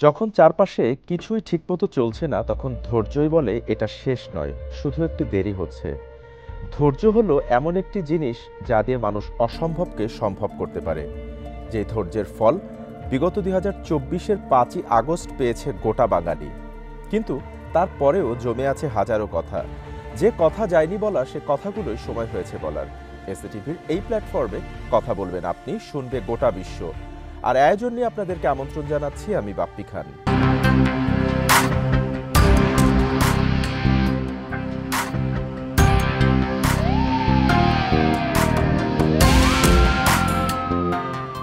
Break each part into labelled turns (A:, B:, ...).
A: যখন চারপাশে কিছুই ঠিকমতো চলছে না তখন ধৈর্যই বলে এটা শেষ নয়, শুধু একটু দেরি হচ্ছে। ধৈর্য হলো এমন একটি জিনিস যা দিয়ে মানুষ অসম্ভবকে সম্ভব করতে পারে। যে ধৈর্যের ফল বিগত 2024-এর 5ই আগস্ট পেয়েছে গোটা বাঙালি। কিন্তু তারপরেও জমে আছে হাজারো কথা। যে কথা যায়নি বলা, সে কথাগুলোই সময় হয়েছে বলার। এসএটিভির এই প্ল্যাটফর্মে কথা বলবেন আপনি, শুনবে গোটা বিশ্ব। আর আয়োজন নিয়ে আপনাদেরকে আমন্ত্রণ জানাচ্ছি আমি বাপ্পি খান।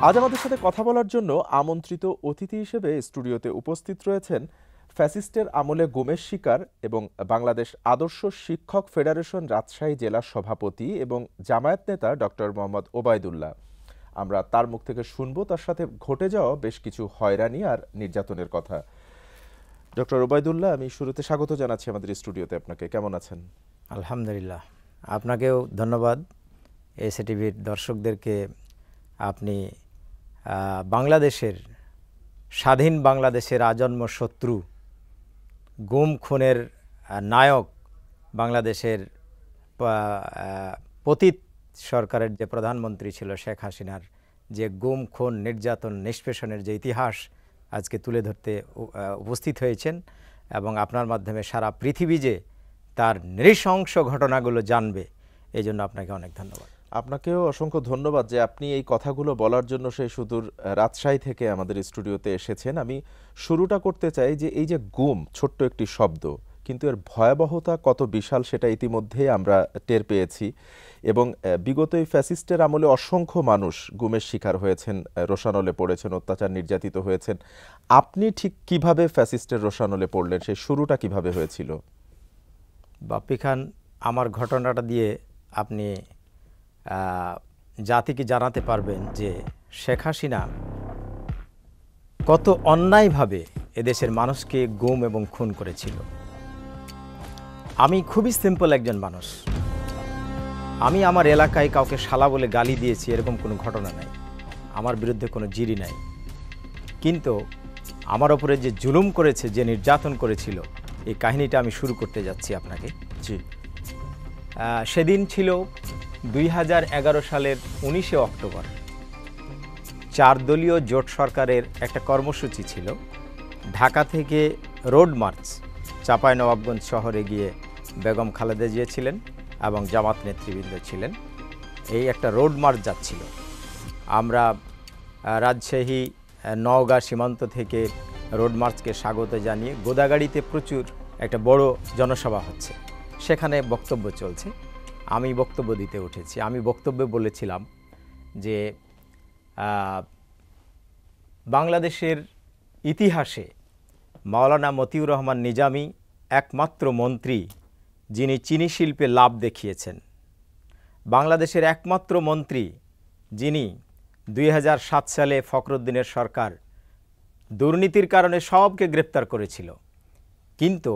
A: আজ আমাদের সাথে কথা বলার জন্য আমন্ত্রিত অতিথি হিসেবে স্টুডিওতে উপস্থিত রয়েছেন ফ্যাসিস্টের আমলে গুমের শিকার এবং বাংলাদেশ আদর্শ শিক্ষক ফেডারেশন রাজশাহী জেলার সভাপতি এবং জামায়াত নেতা ডক্টর মোহাম্মদ ওবায়দুল্লাহ। আমরা তার মুখ থেকে শুনবো তার সাথে ঘটে যাওয়া বেশ কিছু হয়রানি আর নির্যাতনের কথা। ডক্টর ওবায়দুল্লাহ, আমি শুরুতে স্বাগত জানাচ্ছি আমাদের স্টুডিওতে। আপনাকে কেমন আছেন?
B: আলহামদুলিল্লাহ, আপনাকেও ধন্যবাদ। এসএটিভির দর্শকদেরকে আপনি বাংলাদেশের স্বাধীন বাংলাদেশের আজন্ম শত্রু, গুম খুনের নায়ক, বাংলাদেশের পতিত সরকারের যে প্রধানমন্ত্রী ছিল শেখ হাসিনার যে গুম খুন নির্যাতন নিষ্পেষণের যে ইতিহাস আজকে তুলে ধরতে উপস্থিত হয়েছেন এবং আপনার মাধ্যমে সারা পৃথিবী যে তার নৃশংস ঘটনাগুলো জানবে, এই জন্য আপনাকে অনেক ধন্যবাদ।
A: আপনাকেও অসংখ্য ধন্যবাদ যে আপনি এই কথাগুলো বলার জন্য সেই সুদূর রাজশাহী থেকে আমাদের স্টুডিওতে এসেছেন। আমি শুরুটা করতে চাই যে এই যে গুম, ছোট্ট একটি শব্দ, কিন্তু এর ভয়াবহতা কত বিশাল সেটা ইতিমধ্যেই আমরা টের পেয়েছি। এবং বিগত এই ফ্যাসিস্টের আমলে অসংখ্য মানুষ গুমের শিকার হয়েছেন, রোষানলে পড়েছেন, অত্যাচার নির্যাতিত হয়েছেন। আপনি ঠিক কিভাবে ফ্যাসিস্টের রোষানলে পড়লেন, সেই শুরুটা কিভাবে হয়েছিল?
B: বাপ্পি খান, আমার ঘটনাটা দিয়ে আপনি জাতিকে জানাতে পারবেন যে শেখ হাসিনা কত অন্যায়ভাবে এদেশের মানুষকে গুম এবং খুন করেছিল। আমি খুবই সিম্পল একজন মানুষ। আমি আমার এলাকায় কাউকে শালা বলে গালি দিয়েছি এরকম কোনো ঘটনা নাই, আমার বিরুদ্ধে কোনো জিডি নাই। কিন্তু আমার ওপরে যে জুলুম করেছে, যে নির্যাতন করেছিল, এই কাহিনীটা আমি শুরু করতে যাচ্ছি আপনাকে।
A: জি।
B: সেদিন ছিল 2011 সালের 19শে অক্টোবর। 4 দলীয় জোট সরকারের একটা কর্মসূচি ছিল। ঢাকা থেকে রোড মার্চ চাঁপাইনবাবগঞ্জ শহরে গিয়ে বেগম খালেদা জিয়া ছিলেন এবং জামাত নেতৃবৃন্দ ছিলেন। এই একটা রোড মার্চ যাচ্ছিল। আমরা রাজশাহী নওগাঁ সীমান্ত থেকে রোড মার্চকে স্বাগত জানিয়ে গোদাগাড়িতে প্রচুর একটা বড় জনসভা হচ্ছে, সেখানে বক্তব্য চলছে। আমি বক্তব্য দিতে উঠেছি। আমি বক্তব্যে বলেছিলাম যে বাংলাদেশের ইতিহাসে মাওলানা মতিউর রহমান নিজামী একমাত্র মন্ত্রী যিনি চিনি শিল্পে লাভ দেখিয়েছেন, বাংলাদেশের একমাত্র মন্ত্রী যিনি 2007 সালে ফখরুদ্দিনের সরকার দুর্নীতির কারণে সবকে গ্রেপ্তার করেছিল, কিন্তু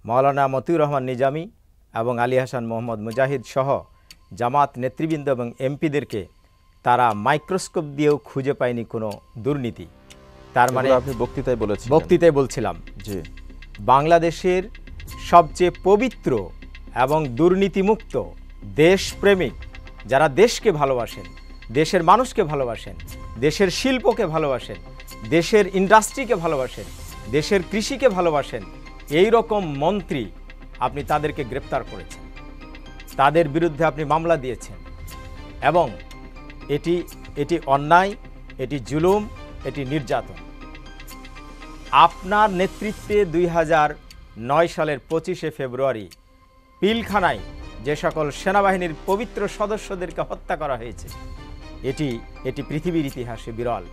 B: মাওলানা মতিউর রহমান নিজামী এবং আলী হাসান মোহাম্মদ মুজাহিদ সহ জামাত নেতৃবৃন্দ এবং এমপিদেরকে তারা মাইক্রোস্কোপ দিয়েও খুঁজে পায়নি কোনো দুর্নীতি। তার মানে
A: আপনি
B: বক্তৃতায় বলছিলাম যে বাংলাদেশের সবচেয়ে পবিত্র এবং দুর্নীতিমুক্ত দেশপ্রেমিক যারা দেশকে ভালোবাসেন, দেশের মানুষকে ভালোবাসেন, দেশের শিল্পকে ভালোবাসেন, দেশের ইন্ডাস্ট্রিকে ভালোবাসেন, দেশের কৃষিকে ভালোবাসেন, এই রকম মন্ত্রী আপনি তাদেরকে গ্রেপ্তার করেছেন, তাদের বিরুদ্ধে আপনি মামলা দিয়েছেন এবং এটি অন্যায়, এটি জুলুম, এটি নির্যাতন। আপনার নেতৃত্বে 2009 সালের 25শে ফেব্রুয়ারি পিলখানায় যে সকল সেনাবাহিনীর পবিত্র সদস্যদেরকে হত্যা করা হয়েছে, এটি পৃথিবীর ইতিহাসে বিরল।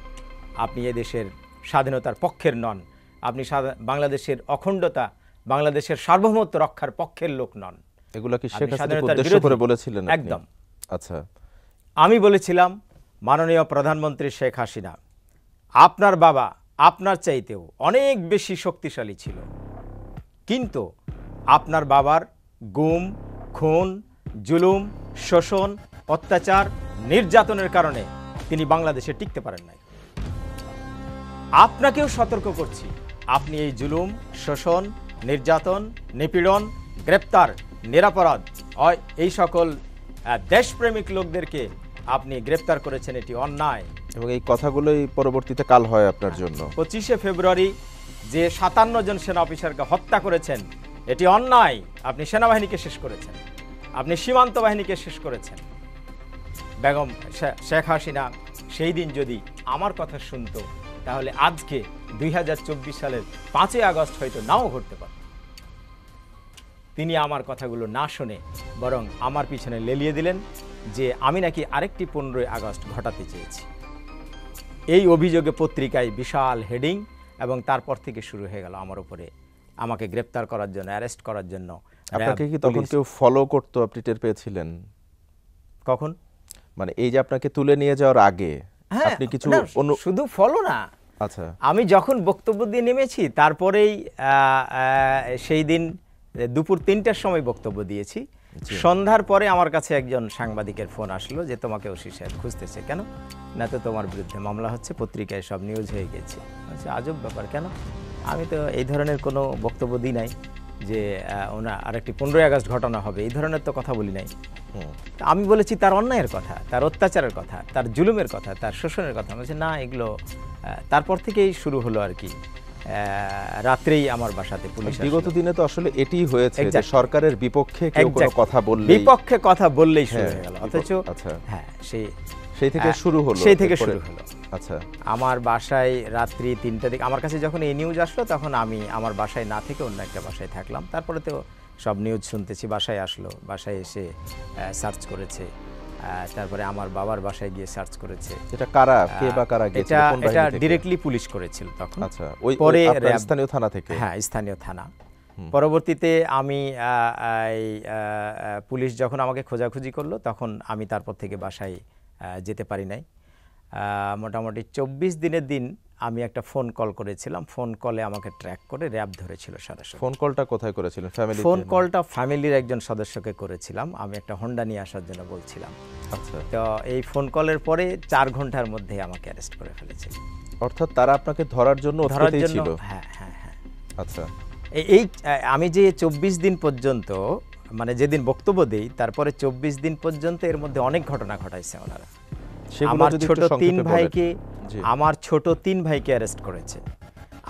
B: আপনি এদেশের স্বাধীনতার পক্ষের নন, আপনি বাংলাদেশের অখণ্ডতা, বাংলাদেশের সার্বভৌমত্ব রক্ষার পক্ষের লোক নন।
A: এগুলো কি শেখ হাসিনাকে উদ্দেশ্য করে বলেছিলেন?
B: একদম।
A: আচ্ছা,
B: আমি বলেছিলাম, মাননীয় প্রধানমন্ত্রী শেখ হাসিনা, আপনার বাবা আপনার চাইতেও অনেক বেশি শক্তিশালী ছিল, কিন্তু আপনার বাবার গুম, খুন, জুলুম, শোষণ, অত্যাচার, নির্যাতনের কারণে তিনি বাংলাদেশে টিকতে পারেন নাই। আপনাকেও সতর্ক করছি, আপনি এই জুলুম, শোষণ, নির্যাতন, নিপীড়ন, গ্রেপ্তার, নিরাপরাধ এই সকল দেশপ্রেমিক লোকদেরকে আপনি গ্রেপ্তার করেছেন, এটি অন্যায়।
A: এবং এই কথাগুলোই পরবর্তীতে কাল হয় আপনার জন্য।
B: 25শে ফেব্রুয়ারি যে 57 জন সেনা অফিসারকে হত্যা করেছেন, এটি অন্যায়। আপনি সেনাবাহিনীকে শেষ করেছেন, আপনি সীমান্ত বাহিনীকে শেষ করেছেন। বেগম শেখ হাসিনা সেই দিন যদি আমার কথা শুনতো, তাহলে আজকে 2024 সালের 5ই আগস্ট হয়তো নাও ঘটতে পারত। তিনি আমার কথাগুলো না শুনে বরং আমার পিছনে লেলিয়ে দিলেন যে আমি নাকি আরেকটি 15ই আগস্ট ঘটাতে চেয়েছি। এই অভিযোগে পত্রিকায় বিশাল হেডিং, এবং তারপর থেকে শুরু হয়ে গেল আমার উপরে, আমাকে গ্রেপ্তার করার জন্য, অ্যারেস্ট করার জন্য।
A: আপনাকে কি তখন কেউ ফলো করতো, আপনি টের পেয়েছিলেন?
B: কখন?
A: মানে এই যে আপনাকে তুলে নিয়ে যাওয়ার আগে আপনি কিছু
B: শুধু ফলো না,
A: আচ্ছা,
B: আমি যখন বক্তব্য দিয়ে নেমেছি তারপরেই সেই দিন দুপুর 3টার সময় বক্তব্য দিয়েছি। সন্ধ্যার পরে আমার কাছে একজন সাংবাদিকের ফোন আসলো যে তোমাকে ওসি সাহেব খুঁজতেছে। কেন? না তো তোমার বিরুদ্ধে মামলা হচ্ছে, পত্রিকায় সব নিউজ হয়ে গেছে। আচ্ছা, আজব ব্যাপার। কেন? আমি তো এই ধরনের কোনো বক্তব্য দিই নাই যে ওনার আরেকটি 15ই আগস্ট ঘটনা হবে, এই ধরনের তো কথা বলি নাই। আমি বলেছি তার অন্যায়ের কথা, তার অত্যাচারের কথা, তার জুলুমের কথা, তার শোষণের কথা। বলছি না, এগুলো তারপর থেকেই শুরু হলো আর কি। রাত্রেই আমার বাসাতে পুলিশ।
A: বিগত দিনে তো আসলে এটিই হয়েছে যে সরকারের বিপক্ষে কেউ কোনো কথা বললেই,
B: বিপক্ষে কথা বললেই শুরু হয়ে গেল। অথচ
A: আচ্ছা,
B: হ্যাঁ,
A: সেই থেকে শুরু হলো। আচ্ছা,
B: আমার বাসায় রাত্রি 3টা দিকে আমার কাছে যখন এই নিউজ আসলো, তখন আমি আমার বাসায় না থেকে অন্য একটা বাসায় থাকলাম। তারপরে তো সব নিউজ শুনতেছি। বাসায় আসলো, বাসায় এসে সার্চ করেছে, তারপরে আমার বাবার বাসায় গিয়ে সার্চ করেছে।
A: এটা কারা, কে বা কারা গিয়েছিল?
B: এটা ডিরেক্টলি পুলিশ করেছিল তখন।
A: আচ্ছা, পরে স্থানীয় থানা থেকে?
B: হ্যাঁ, স্থানীয় থানা। পরবর্তীতে আমি পুলিশ যখন আমাকে খোঁজাখুঁজি করলো, তখন আমি তারপর থেকে বাসায় যেতে পারি নাই। মোটামুটি 24 দিনের দিন আমি একটা ফোন কল করেছিলাম। ফোন কলে আমাকে ট্র্যাক করে র্যাব ধরেছিল সরাসরি।
A: ফোন কলটা কোথায় করেছিলেন? ফ্যামিলি?
B: ফোন কলটা ফ্যামিলির একজন সদস্যকে করেছিলাম। আমি একটা হোন্ডা নিয়ে আসার জন্য বলছিলাম।
A: আচ্ছা, তো
B: এই ফোন কলের পরে 4 ঘন্টার মধ্যে আমাকে অ্যারেস্ট করে ফেলেছে।
A: অর্থাৎ তারা আপনাকে ধরার জন্য ছিল?
B: হ্যাঁ হ্যাঁ হ্যাঁ।
A: আচ্ছা,
B: এই আমি যে 24 দিন পর্যন্ত, মানে যেদিন বক্তব্য দেই তারপরে 24 দিন পর্যন্ত এর মধ্যে অনেক ঘটনা ঘটাইছে ওনারা। আমার ছোট 3 ভাইকে অ্যারেস্ট করেছে।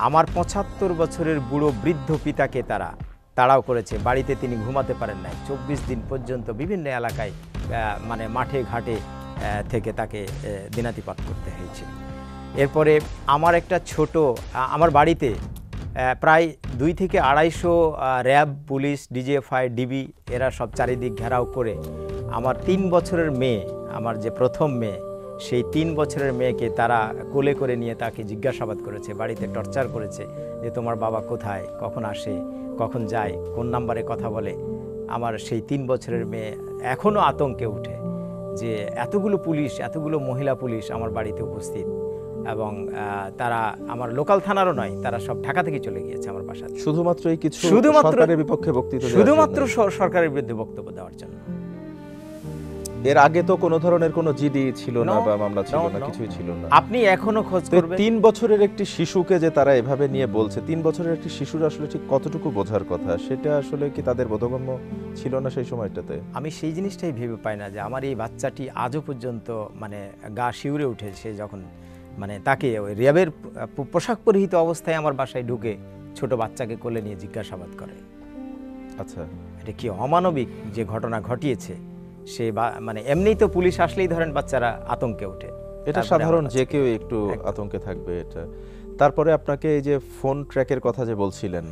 B: আমার 75 বছরের বুড়ো বৃদ্ধ পিতাকে তারা তাড়াও করেছে। বাড়িতে তিনি ঘুমাতে পারেন নাই। 24 দিন পর্যন্ত বিভিন্ন এলাকায়, মানে মাঠে ঘাটে থেকে তাকে দিনাতিপাত করতে হয়েছে। এরপরে আমার একটা ছোট, আমার বাড়িতে প্রায় 2 থেকে 250 র্যাব, পুলিশ, ডিজিএফআই, ডিবি এরা সব চারিদিক ঘেরাও করে আমার 3 বছরের মেয়ে, আমার যে প্রথম মেয়ে, সেই 3 বছরের মেয়েকে তারা কোলে করে নিয়ে তাকে জিজ্ঞাসাবাদ করেছে, বাড়িতে টর্চার করেছে যে তোমার বাবা কোথায়, কখন আসে, কখন যায়, কোন নাম্বারে কথা বলে। আমার সেই 3 বছরের মেয়ে এখনও আতঙ্কে উঠে যে এতগুলো পুলিশ, এতগুলো মহিলা পুলিশ আমার বাড়িতে উপস্থিত, এবং তারা আমার লোকাল থানারও নয়, তারা সব ঢাকা থেকে চলে গিয়েছে আমার বাসায়
A: শুধুমাত্র এই কিছু সরকারের বিপক্ষে বক্তৃতা,
B: শুধুমাত্র সরকারের বিরুদ্ধে বক্তব্য দেওয়ার জন্য।
A: এর আগে তো কোনো ধরনের কোনো জিডি ছিল না বা মামলা ছিল না, কিছুই ছিল না।
B: আপনি এখনো খোঁজ করবেন।
A: 3 বছরের একটি শিশুকে যে তারা এভাবে নিয়ে বলছে, 3 বছরের একটি শিশুর আসলে ঠিক কতটুকু বোঝার কথা, সেটা আসলে কি তাদের বোধগম্য ছিল না সেই সময়টাতে?
B: আমি সেই জিনিসটাই ভেবে পাই না যে আমার এই বাচ্চাটি আজও পর্যন্ত মানে গা শিউরে উঠে, সে যখন মানে তাকে ওই র্যাবের পোশাক পরিহিত অবস্থায় আমার বাসায় ঢুকে ছোট বাচ্চাকে কোলে নিয়ে জিজ্ঞাসাবাদ করে।
A: আচ্ছা,
B: এটা কি অমানবিক যে ঘটনা ঘটিয়েছে। সে মানে এমনিই তো পুলিশ আসলেই ধরেন বাচ্চারা আতঙ্কে ওঠে,
A: এটা সাধারণ, যে কেউ একটু আতঙ্কে থাকবে এটা। তারপরে আপনাকে এই যে ফোন ট্র্যাকের কথা যে বলছিলেন,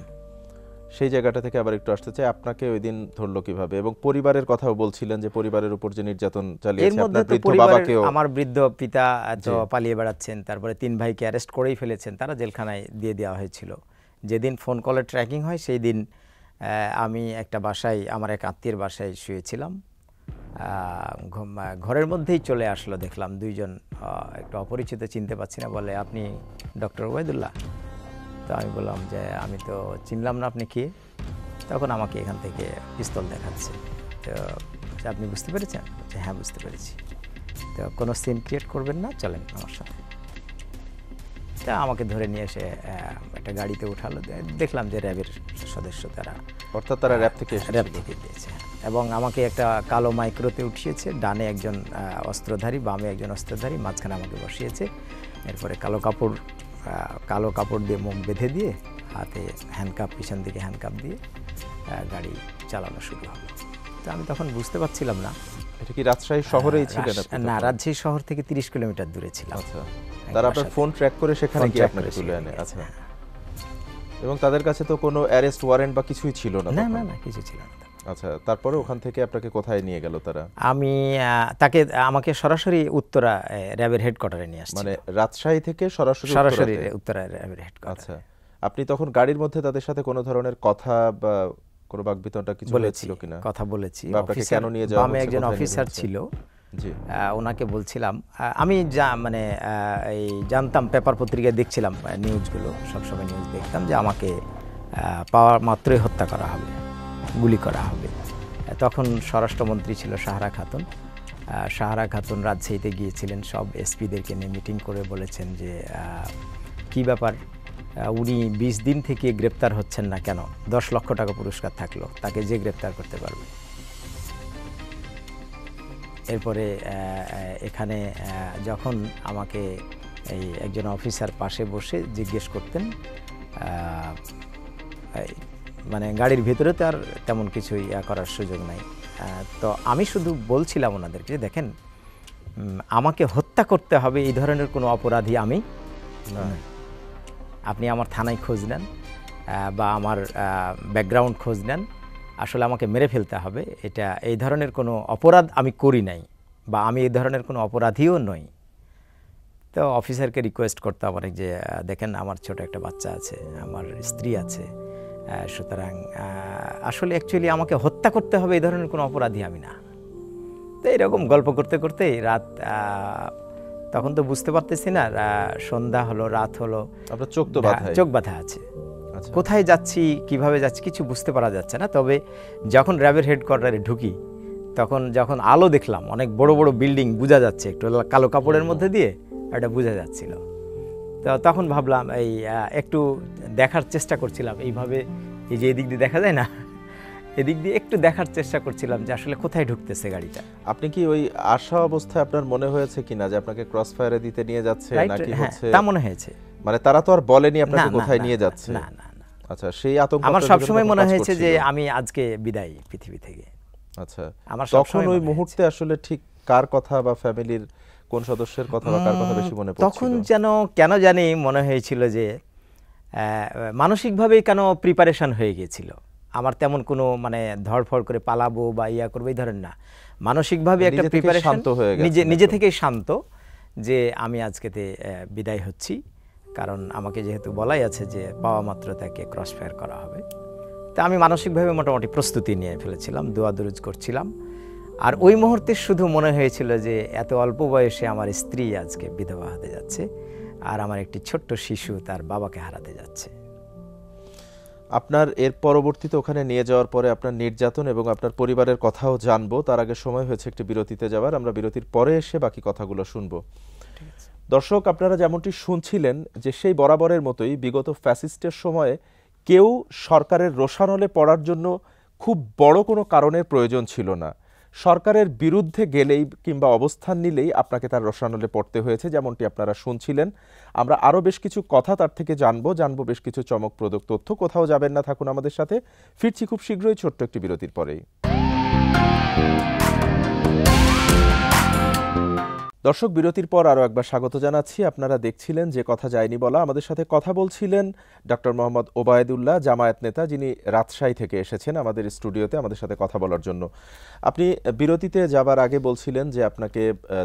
A: সেই জায়গাটা থেকে আবার একটু আসতে চাই। আপনাকে ওই দিন ধরলো কিভাবে, এবং পরিবারের কথাও বলছিলেন যে পরিবারের উপর যে নির্যাতন চালিয়েছে, আপনার বৃদ্ধ বাবাকেও।
B: আমার বৃদ্ধ পিতা তো পালিয়ে বেড়াচ্ছেন, তারপরে 3 ভাইকে অ্যারেস্ট করেই ফেলেছেন, তারা জেলখানায় দিয়ে দেওয়া হয়েছিল। যেদিন ফোন কলের ট্র্যাকিং হয় সেই দিন আমি একটা বাসায়, আমার এক আত্মীয়ের বাসায় শুয়েছিলাম। ঘরের মধ্যেই চলে আসলো, দেখলাম 2 জন একটু অপরিচিত, চিনতে পারছি না, বলে আপনি ডক্টর ওবায়দুল্লাহ? তো আমি বললাম যে আমি তো চিনলাম না, আপনি কে? তখন আমাকে এখান থেকে পিস্তল দেখাচ্ছে। তো আপনি বুঝতে পেরেছেন? হ্যাঁ, বুঝতে পেরেছি। তো কোনো সিন ক্রিয়েট করবেন না, চলেন আমার সাথে। তা আমাকে ধরে নিয়ে এসে একটা গাড়িতে উঠালো, দেখলাম যে র্যাবের সদস্য তারা,
A: অর্থাৎ তারা র্যাব থেকে
B: র্যাব
A: এসেছিল।
B: থেকে দিয়েছে, এবং আমাকে একটা কালো মাইক্রোতে উঠিয়েছে, ডানে একজন অস্ত্রধারী, বামে একজন অস্ত্রধারী, মাঝখানে আমাকে বসিয়েছে। এরপরে কালো কাপড় দিয়ে মুখ বেঁধে দিয়ে হাতে হ্যান্ডকাপ, পিছন দিকে হ্যান্ডকাপ দিয়ে গাড়ি চালানো শুরু হলো। তো আমি তখন বুঝতে পারছিলাম না।
A: এটা কি রাজশাহী শহরেই ছিলেন আপনি?
B: না, রাজশাহী শহর থেকে 30 কিলোমিটার দূরে ছিলাম।
A: আচ্ছা, তারা আপনার ফোন ট্র্যাক করে সেখানে গিয়ে আপনাকে তুলে আনে। আচ্ছা, এবং তাদের কাছে তো কোনো অ্যারেস্ট ওয়ারেন্ট বা কিছুই ছিল না?
B: না না না, কিছু ছিল না।
A: আচ্ছা, তারপরে ওখান থেকে আপনাকে কোথায় নিয়ে গেল তারা?
B: আমাকে সরাসরি উত্তরা র্যাবের হেডকোয়ার্টারে নিয়ে আসছে।
A: মানে রাজশাহী থেকে সরাসরি
B: উত্তরা র্যাবের হেডকোয়ার্টার।
A: আচ্ছা, আপনি তখন গাড়ির মধ্যে তাদের সাথে কোনো ধরনের কথা বা কোনো বাকবিতণ্ডা কিছু হয়েছিল কিনা?
B: কথা বলেছি।
A: আপনাকে কেন নিয়ে যাওয়া হচ্ছে?
B: বামে একজন অফিসার ছিল,
A: জি,
B: ওনাকে বলছিলাম, আমি এই জানতাম, পেপার পত্রিকায় দেখছিলাম নিউজগুলো, সবসময় নিউজ দেখতাম যে আমাকে পাওয়ার মাত্রই হত্যা করা হবে, গুলি করা হবে। তখন স্বরাষ্ট্রমন্ত্রী ছিল সাহারা খাতুন। সাহারা খাতুন রাজশাহীতে গিয়েছিলেন, সব এসপিদেরকে নিয়ে মিটিং করে বলেছেন যে কি ব্যাপার, উনি 20 দিন থেকে গ্রেপ্তার হচ্ছেন না কেন? 10 লক্ষ টাকা পুরস্কার থাকলো তাকে যে গ্রেপ্তার করতে পারবে। এরপরে এখানে যখন আমাকে একজন অফিসার পাশে বসে জিজ্ঞেস করতেন, মানে গাড়ির ভিতরে তো আর তেমন কিছুই করার সুযোগ নাই, তো আমি শুধু বলছিলাম ওনাদেরকে, দেখেন, আমাকে হত্যা করতে হবে এই ধরনের কোনো অপরাধী আমি না। আপনি আমার থানায় খোঁজ নেন বা আমার ব্যাকগ্রাউন্ড খোঁজ নেন, আসলে আমাকে মেরে ফেলতে হবে, এটা এই ধরনের কোনো অপরাধ আমি করি নাই, বা আমি এই ধরনের কোনো অপরাধীও নই। তো অফিসারকে রিকোয়েস্ট করতাম অনেক যে, দেখেন, আমার ছোট একটা বাচ্চা আছে, আমার স্ত্রী আছে, সুতরাং আসলে অ্যাকচুয়ালি আমাকে হত্যা করতে হবে এই ধরনের কোনো অপরাধী আমি না। তো এরকম গল্প করতে করতেই রাত, তখন তো বুঝতে পারতেছি না, সন্ধ্যা হলো, রাত হলো,
A: আপনার চোখ
B: বাঁধা আছে। কোথায় যাচ্ছি, কিভাবে যাচ্ছি, কিছু বুঝতে পারা যাচ্ছে না। তবে যখন র্যাবের হেডকোয়ার্টারে ঢুকি, তখন যখন আলো দেখলাম, অনেক বড় বড় বিল্ডিং বোঝা যাচ্ছে, একটু কালো কাপড়ের মধ্যে দিয়ে এটা বোঝা যাচ্ছিল। তো তখন ভাবলাম, একটু দেখার চেষ্টা করছিলাম, এইভাবে, এই যে এদিক দিয়ে দেখা যায় না, এদিক দিয়ে একটু দেখার চেষ্টা করছিলাম যে আসলে কোথায় ঢুকতেছে গাড়িটা।
A: আপনি কি ওই আশা অবস্থায় আপনার মনে হয়েছে কিনা যে আপনাকে ক্রস ফায়ারে দিতে নিয়ে যাচ্ছে নাকি হচ্ছে?
B: তা মনে হয়েছে।
A: মানে তারা তো আর বলেনি আপনাকে কোথায় নিয়ে যাচ্ছে?
B: না না না।
A: আচ্ছা, সেই আতঙ্ক
B: আমার সবসময় মনে হয়েছে যে আমি আজকে বিদায় পৃথিবী থেকে।
A: আচ্ছা, তখন ওই মুহূর্তে আসলে ঠিক কার কথা বা ফ্যামিলির কোন সদস্যের কথা বা কার কথা বেশি মনে পড়ছিল?
B: তখন যেন কেন জানি মনে হয়েছিল যে মানসিকভাবেই কেন প্রিপারেশন হয়ে গিয়েছিল। আমার তেমন কোনো মানে ধড়ফড় করে পালাবো বা ইয়া করবো এই ধরেন না, মানসিকভাবে একটা প্রিপারেশন, নিজে থেকেই শান্ত যে আমি আজকেতে বিদায় হচ্ছি। কারণ আমাকে যেহেতু বলাই আছে যে পাওয়া মাত্র তাকে ক্রস ফায়ার করা হবে, তা আমি মানসিকভাবে মোটামুটি প্রস্তুতি নিয়ে ফেলেছিলাম, দোয়া দরুদ করছিলাম। আর ওই মুহূর্তে শুধু মনে হয়েছিল যে এত অল্প বয়সে আমার স্ত্রী আজকে বিধবা হতে যাচ্ছে, আর আমার একটি ছোট্ট শিশু তার বাবাকে হারাতে যাচ্ছে।
A: আপনার এর পরবর্তীতে ওখানে নিয়ে যাওয়ার পরে আপনার নির্যাতন এবং আপনার পরিবারের কথাও জানবো, তার আগে সময় হয়েছে একটি বিরতিতে যাওয়ার। আমরা বিরতির পরে এসে বাকি কথাগুলো শুনবো। দর্শক, আপনারা যেমনটি শুনছিলেন যে সেই বরাবরের মতোই বিগত ফ্যাসিস্টের সময়ে কেউ সরকারের রোষানলে পড়ার জন্য খুব বড় কোনো কারণের প্রয়োজন ছিল না। সরকারের বিরুদ্ধে গেলেই কিংবা অবস্থান নিলেই আপনাকে তার রোষানলে পড়তে হয়েছে, যেমনটি আপনারা শুনছিলেন। আমরা আরও বেশ কিছু কথা তার থেকে জানবো বেশ কিছু চমকপ্রদ তথ্য। কোথাও যাবেন না, থাকুন আমাদের সাথে। ফিরছি খুব শীঘ্রই ছোট্ট একটি বিরতির পরেই। দর্শক, বিরতির পর আরও একবার স্বাগত জানাচ্ছি। আপনারা দেখছিলেন যে কথা যায়নি বলা। আমাদের সাথে কথা বলছিলেন ডক্টর মোহাম্মদ ওবায়দুল্লাহ, জামায়াত নেতা, যিনি রাজশাহী থেকে এসেছেন আমাদের স্টুডিওতে আমাদের সাথে কথা বলার জন্য। আপনি বিরতিতে যাবার আগে বলছিলেন যে আপনাকে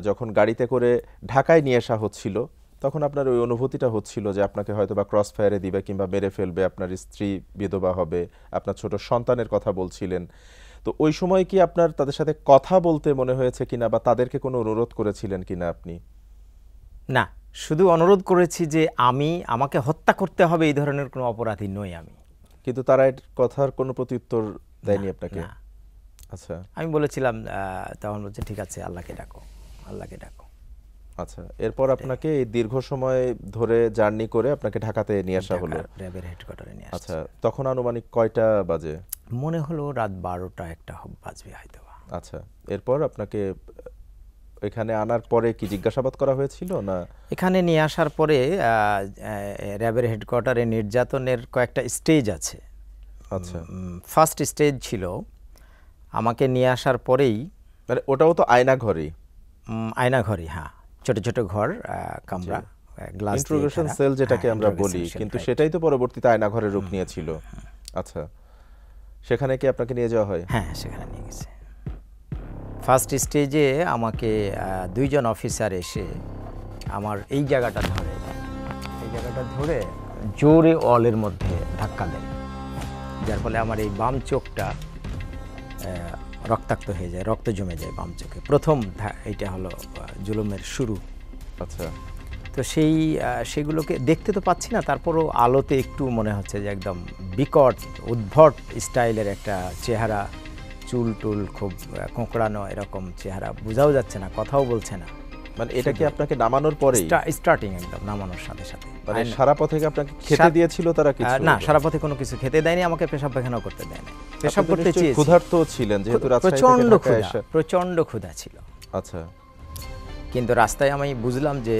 A: যখন গাড়িতে করে ঢাকায় নিয়ে আসা হচ্ছিল, তখন আপনার ওই অনুভূতিটা হচ্ছিল যে আপনাকে হয়তো বা ক্রস ফায়ারে দিবে কিংবা মেরে ফেলবে, আপনার স্ত্রী বিধবা হবে, আপনার ছোট সন্তানের কথা বলছিলেন। তো ওই সময় কি আপনার তাদের সাথে কথা বলতে মনে হয়েছে কিনা বা তাদেরকে কোনো অনুরোধ করেছিলেন কিনা আপনি?
B: না, শুধু অনুরোধ করেছি যে আমাকে হত্যা করতে হবে এই ধরনের কোনো অপরাধী নই আমি।
A: কিন্তু তারা এর কথার কোনো প্রত্যুত্তর দেয়নি আপনাকে? আচ্ছা,
B: আমি বলেছিলাম, তখন বলছে ঠিক আছে, আল্লাহকে ডাকো, আল্লাহকে ডাকো।
A: আচ্ছা, এরপর আপনাকে এই দীর্ঘ সময় ধরে জার্নি করে আপনাকে ঢাকাতে নিয়ে আসা হলো।
B: র্যাবের হেডকোয়ার্টারে নিয়ে
A: আচ্ছা,
B: আসছে।
A: তখন আনুমানিক কয়টা বাজে?
B: মনে হলো রাত 12টা 1টা বাজবে হয়তো।
A: আচ্ছা, এরপর আপনাকে এখানে আনার পরে কি জিজ্ঞাসাবাদ করা হয়েছিল না?
B: এখানে নিয়ে আসার পরে র্যাবের হেডকোয়ার্টারে নির্যাতনের কয়েকটা স্টেজ আছে।
A: আচ্ছা,
B: ফার্স্ট স্টেজ ছিল আমাকে নিয়ে আসার পরেই,
A: মানে ওটাও তো আয়না ঘরই,
B: আয়নাঘরই, হ্যাঁ, ছোট ছোট ঘর, কামরা, গ্লাস দিয়ে
A: ইন্ট্রোগেশন
B: ঘেরা।
A: সেল যেটাকে
B: হ্যাঁ,
A: আমরা বলি,
B: interrogation cell,
A: কিন্তু
B: right.
A: সেটাই তো পরবর্তীতে আয়না ঘরের রূপ নিয়েছিল। আচ্ছা, সেখানে কি আপনাকে নিয়ে যাওয়া হয়?
B: হ্যাঁ, সেখানে নিয়ে গেছে। ফার্স্ট স্টেজে আমাকে দুইজন অফিসার এসে আমার এই জায়গাটা ধরে জোরে ওয়ালের মধ্যে ধাক্কা দেয়, যার ফলে আমার এই বাম চোখটা রক্তাক্ত হয়ে যায়, রক্ত জমে যায় বাম চোখে। প্রথম এইটা হলো জুলুমের শুরু।
A: আচ্ছা,
B: তো সেগুলোকে দেখতে তো পাচ্ছি না, তারপরও আলোতে একটু মনে হচ্ছে যে একদম বিকট উদ্ভট স্টাইলের একটা চেহারা, চুল টুল খুব কোঁকড়ানো, এরকম চেহারা, বোঝাও যাচ্ছে না, কথাও বলছে না।
A: মানে এটা কি আপনাকে নামানোর পরেই?
B: স্টার্টিং একদম নামানোর সাথে সাথে।
A: মানে সারা পথে কি আপনাকে খেতে দিয়েছিল তারা কিছু?
B: না, সারা পথে কোনো কিছু খেতে দেয়নি, আমাকে পেশাব পায়খানাও করতে দেয়নি। পেশাব করতে চেয়েছি।
A: ক্ষুধার্ত ছিলেন যেহেতু রাজশাহী থেকে
B: প্রচন্ড
A: ঢাকায়
B: ক্ষুধা,
A: এসে।
B: প্রচন্ড ক্ষুধা ছিল।
A: আচ্ছা,
B: কিন্তু রাস্তায় আমি বুঝলাম যে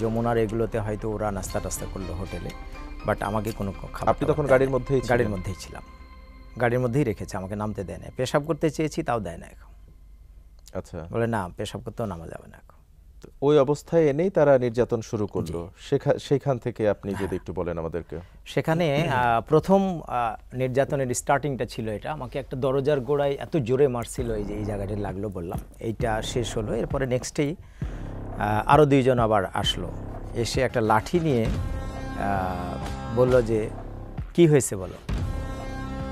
B: যমুনার এগুলোতে হয়তো ওরা নাস্তা টাস্তা করলো হোটেলে, বাট আমাকে কোনো খাবার।
A: আপনি তখন গাড়ির মধ্যেই ছিলেন?
B: গাড়ির মধ্যেই ছিলাম, গাড়ির মধ্যেই রেখেছে, আমাকে নামতে দেয় না। পেশাব করতে চেয়েছি, তাও দেয় না এখন।
A: আচ্ছা,
B: বলে না, পেশাব করতেও নামা যাবে না এখন।
A: ওই অবস্থায় এনেই তারা নির্যাতন শুরু করলো। সেখান থেকে আপনি যদি একটু বলেন আমাদেরকে।
B: সেখানে প্রথম নির্যাতনের স্টার্টিংটা ছিল এটা। আমাকে একটা দরজার গোড়ায় এত জোরে মারছিল, এই যে এই জায়গাটা লাগলো বললাম, এইটা শেষ হলো। এরপরে নেক্সটেই আরও দুইজন আবার আসলো, এসে একটা লাঠি নিয়ে বলল যে কি হয়েছে বলো।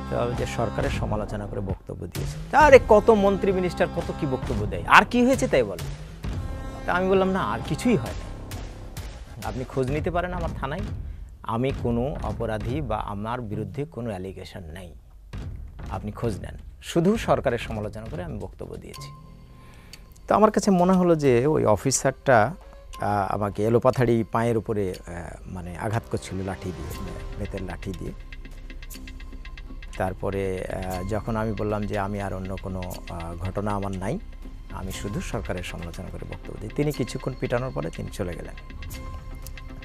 B: তো যে সরকারের সমালোচনা করে বক্তব্য দিয়েছে। আরে কত মন্ত্রী মিনিস্টার কত কি বক্তব্য দেয়, আর কি হয়েছে তাই বলো। তা আমি বললাম না, আর কিছুই হয় না, আপনি খোঁজ নিতে পারেন আমার থানায়, আমি কোনো অপরাধী বা আমার বিরুদ্ধে কোনো অ্যালিগেশন নেই, আপনি খোঁজ নেন। শুধু সরকারের সমালোচনা করে আমি বক্তব্য দিয়েছি। তো আমার কাছে মনে হলো যে ওই অফিসারটা আমাকে এলোপাথাড়ি পায়ের উপরে মানে আঘাত করছিল লাঠি দিয়ে, বেতের লাঠি দিয়ে। তারপরে যখন আমি বললাম যে আমি আর অন্য কোনো ঘটনা আমার নাই, আমি শুধু সরকারের সমালোচনা করে বক্তব্য দিই, তিনি কিছুক্ষণ পিটানোর পরে তিনি চলে গেলেন।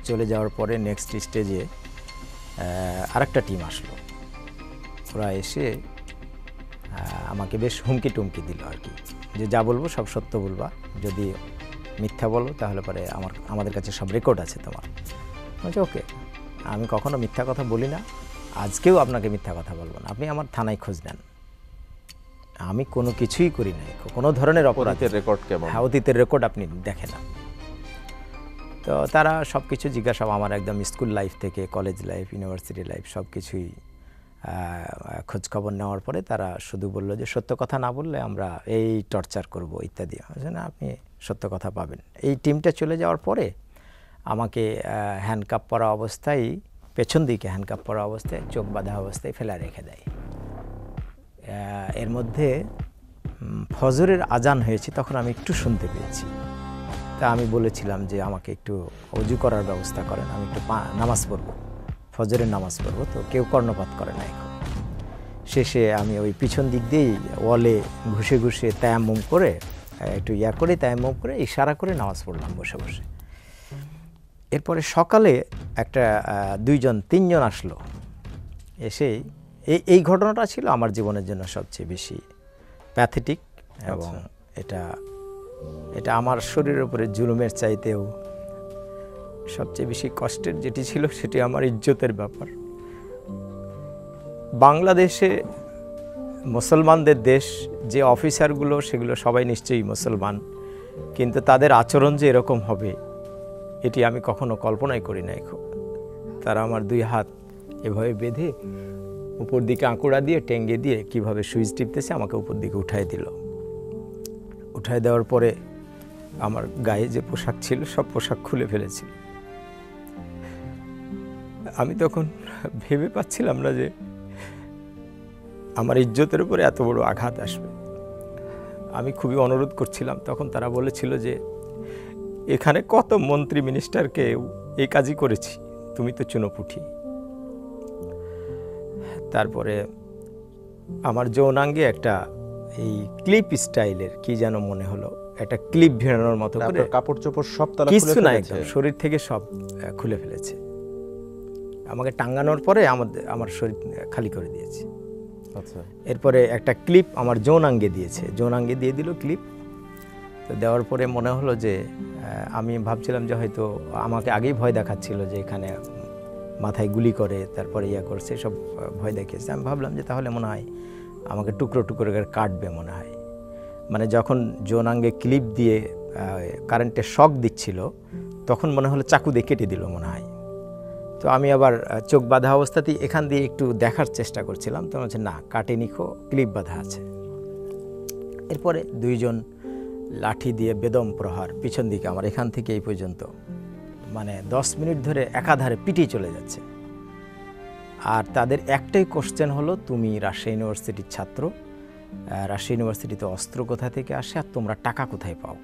B: চলে যাওয়ার পরে নেক্সট স্টেজে আরেকটা টিম আসলো। ওরা এসে আমাকে বেশ হুমকি টুমকি দিল আর কি, যে যা বলবো সব সত্য বলবা, যদি মিথ্যা বলো তাহলে পরে আমাদের কাছে সব রেকর্ড আছে তোমার। বলছে ওকে, আমি কখনো মিথ্যা কথা বলি না, আজকেও আপনাকে মিথ্যা কথা বলবো না, আপনি আমার থানায় খোঁজ নেন, আমি কোনো কিছুই করি নাই, কোনো ধরনের অপরাধের
A: রেকর্ড কেমন?
B: হ্যাঁ, অতীতের রেকর্ড আপনি দেখেন না। তো তারা সব কিছু জিজ্ঞাসা, আমার একদম স্কুল লাইফ থেকে কলেজ লাইফ, ইউনিভার্সিটি লাইফ সব কিছুই খোঁজখবর নেওয়ার পরে তারা শুধু বললো যে সত্য কথা না বললে আমরা এই টর্চার করব ইত্যাদি। না, আপনি সত্য কথা পাবেন। এই টিমটা চলে যাওয়ার পরে আমাকে হ্যান্ডকাপ পরা অবস্থায়, পেছন দিকে হ্যান্ডকাপ পরা অবস্থায়, চোখ বাঁধা অবস্থায় ফেলা রেখে দেয়। এর মধ্যে ফজরের আজান হয়েছে, তখন আমি একটু শুনতে পেয়েছি। তা আমি বলেছিলাম যে আমাকে একটু অজু করার ব্যবস্থা করেন, আমি একটু নামাজ পড়বো, ফজরের নামাজ পড়বো। তো কেউ কর্ণপাত করে না। এখন শেষে আমি ওই পিছন দিক দিয়েই ওয়ালে ঘুষে ঘুষে তায়াম্মুম করে, একটু করে তায়াম্মুম করে ইশারা করে নামাজ পড়লাম বসে বসে। এরপরে সকালে একটা তিনজন আসলো, এসে এই ঘটনাটা ছিল আমার জীবনের জন্য সবচেয়ে বেশি প্যাথেটিক, এবং এটা আমার শরীরের উপরে জুলুমের চাইতেও সবচেয়ে বেশি কষ্টের যেটি ছিল, সেটি আমার ইজ্জতের ব্যাপার। বাংলাদেশে মুসলমানদের দেশ, যে অফিসারগুলো সেগুলো সবাই নিশ্চয়ই মুসলমান, কিন্তু তাদের আচরণ যে এরকম হবে এটি আমি কখনো কল্পনাই করি নাই। তারা আমার দুই হাত এভাবে বেঁধে উপর দিকে আঁকুড়া দিয়ে টেঙ্গে দিয়ে কিভাবে সুইচ টিপতেছে আমাকে উপর দিকে উঠায় দিল। উঠায় দেওয়ার পরে আমার গায়ে যে পোশাক ছিল সব পোশাক খুলে ফেলেছিল। আমি তখন ভেবে পাচ্ছিলাম না যে আমার ইজ্জতের উপরে এত বড় আঘাত আসবে। আমি খুবই অনুরোধ করছিলাম। তখন তারা বলেছিল যে এখানে কত মন্ত্রী মিনিস্টারকে এই কাজই করেছি, তুমি তো চুনোপুঁটি। তারপরে আমার যৌনাঙ্গে একটা এই ক্লিপ স্টাইলের কি যেন মনে হলো, একটা ক্লিপ ভিড়ানোর মতো করে,
A: আপনার কাপড় চোপড় সব তালা খুলে
B: কিছু না,
A: ফেলেছে?
B: একদম শরীর থেকে সব খুলে ফেলেছে। আমাকে টাঙ্গানোর পরে আমার শরীর খালি করে দিয়েছে।
A: আচ্ছা,
B: এরপরে একটা ক্লিপ আমার যৌনাঙ্গে দিয়েছে, যৌনাঙ্গে দিয়ে দিল ক্লিপ। তো দেওয়ার পরে মনে হলো যে আমি ভাবছিলাম যে হয়তো আমাকে আগেই ভয় দেখাচ্ছিল যে এখানে মাথায় গুলি করে, তারপরে ইয়া করছে, সব ভয় দেখিয়েছে। আমি ভাবলাম যে তাহলে মনে হয় আমাকে টুকরো টুকরো করে কাটবে মনে হয়। মানে যখন যৌনাঙ্গে ক্লিপ দিয়ে কারেন্টের শক দিচ্ছিল, তখন মনে হলো চাকু দিয়ে কেটে দিল মনে হয়। তো আমি আবার চোখ বাঁধা অবস্থাতেই এখান দিয়ে একটু দেখার চেষ্টা করছিলাম, তো বলছে না, কাটেনি, ক্লিপ বাঁধা আছে। এরপরে দুইজন লাঠি দিয়ে বেদম প্রহার পিছন দিকে আমার এখান থেকে এই পর্যন্ত, মানে 10 মিনিট ধরে একাধারে পিটিয়ে চলে যাচ্ছে। আর তাদের একটাই কোশ্চেন হলো, তুমি রাজশাহী ইউনিভার্সিটির ছাত্র, রাজশাহী ইউনিভার্সিটিতে অস্ত্র কোথা থেকে আসে আর তোমরা টাকা কোথায় পাও?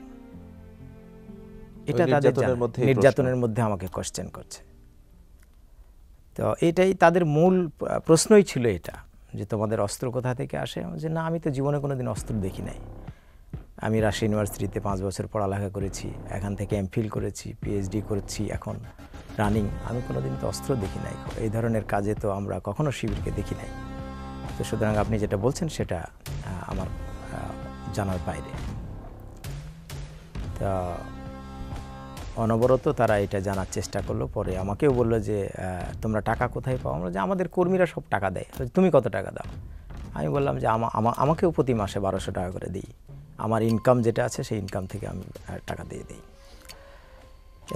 B: এটা তাদের নির্যাতনের মধ্যে আমাকে কোশ্চেন করছে। তো এটাই তাদের মূল প্রশ্নই ছিল এটা, যে তোমাদের অস্ত্র কোথা থেকে আসে? যে না, আমি তো জীবনে কোনোদিন অস্ত্র দেখি নাই। আমি রাজশাহী ইউনিভার্সিটিতে 5 বছর পড়ালেখা করেছি, এখান থেকে এমফিল করেছি, পিএইচডি করেছি, এখন রানিং, আমি কোনোদিন তো অস্ত্র দেখি নাই। এই ধরনের কাজে তো আমরা কখনো শিবিরকে দেখি নাই। তো সুতরাং আপনি যেটা বলছেন সেটা আমার জানার বাইরে। তা অনবরত তারা এটা জানার চেষ্টা করলো। পরে আমাকেও বললো যে তোমরা টাকা কোথায় পাও? আমরা যে আমাদের কর্মীরা সব টাকা দেয়। তুমি কত টাকা দাও? আমি বললাম যে আমাকেও প্রতি মাসে 1200 টাকা করে দিই, আমার ইনকাম যেটা আছে সেই ইনকাম থেকে আমি টাকা দিয়ে দিই।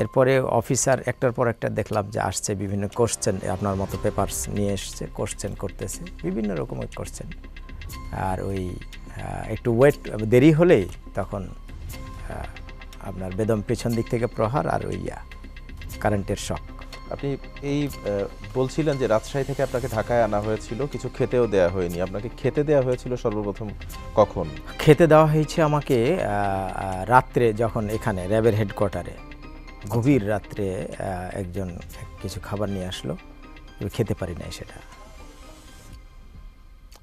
B: এরপরে অফিসার একটার পর একটা দেখলাম যে আসছে, বিভিন্ন কোশ্চেন, আপনার মতো পেপারস নিয়ে এসছে, কোশ্চেন করতেছে, বিভিন্ন রকমের কোশ্চেন। আর ওই একটু দেরি হলেই তখন আপনার বেদম পেছন দিক থেকে প্রহার আর ওই কারেন্টের শক।
A: আপনি এই বলছিলেন যে রাজশাহী থেকে আপনাকে ঢাকায় আনা হয়েছিল, কিছু খেতেও দেওয়া হয়নি। আপনাকে খেতে দেওয়া হয়েছিল সর্বপ্রথম কখন?
B: খেতে দেওয়া হয়েছে আমাকে রাত্রে, যখন এখানে র্যাবের হেডকোয়ার্টারে গভীর রাত্রে একজন কিছু খাবার নিয়ে আসলো, খেতে পারি নাই, সেটা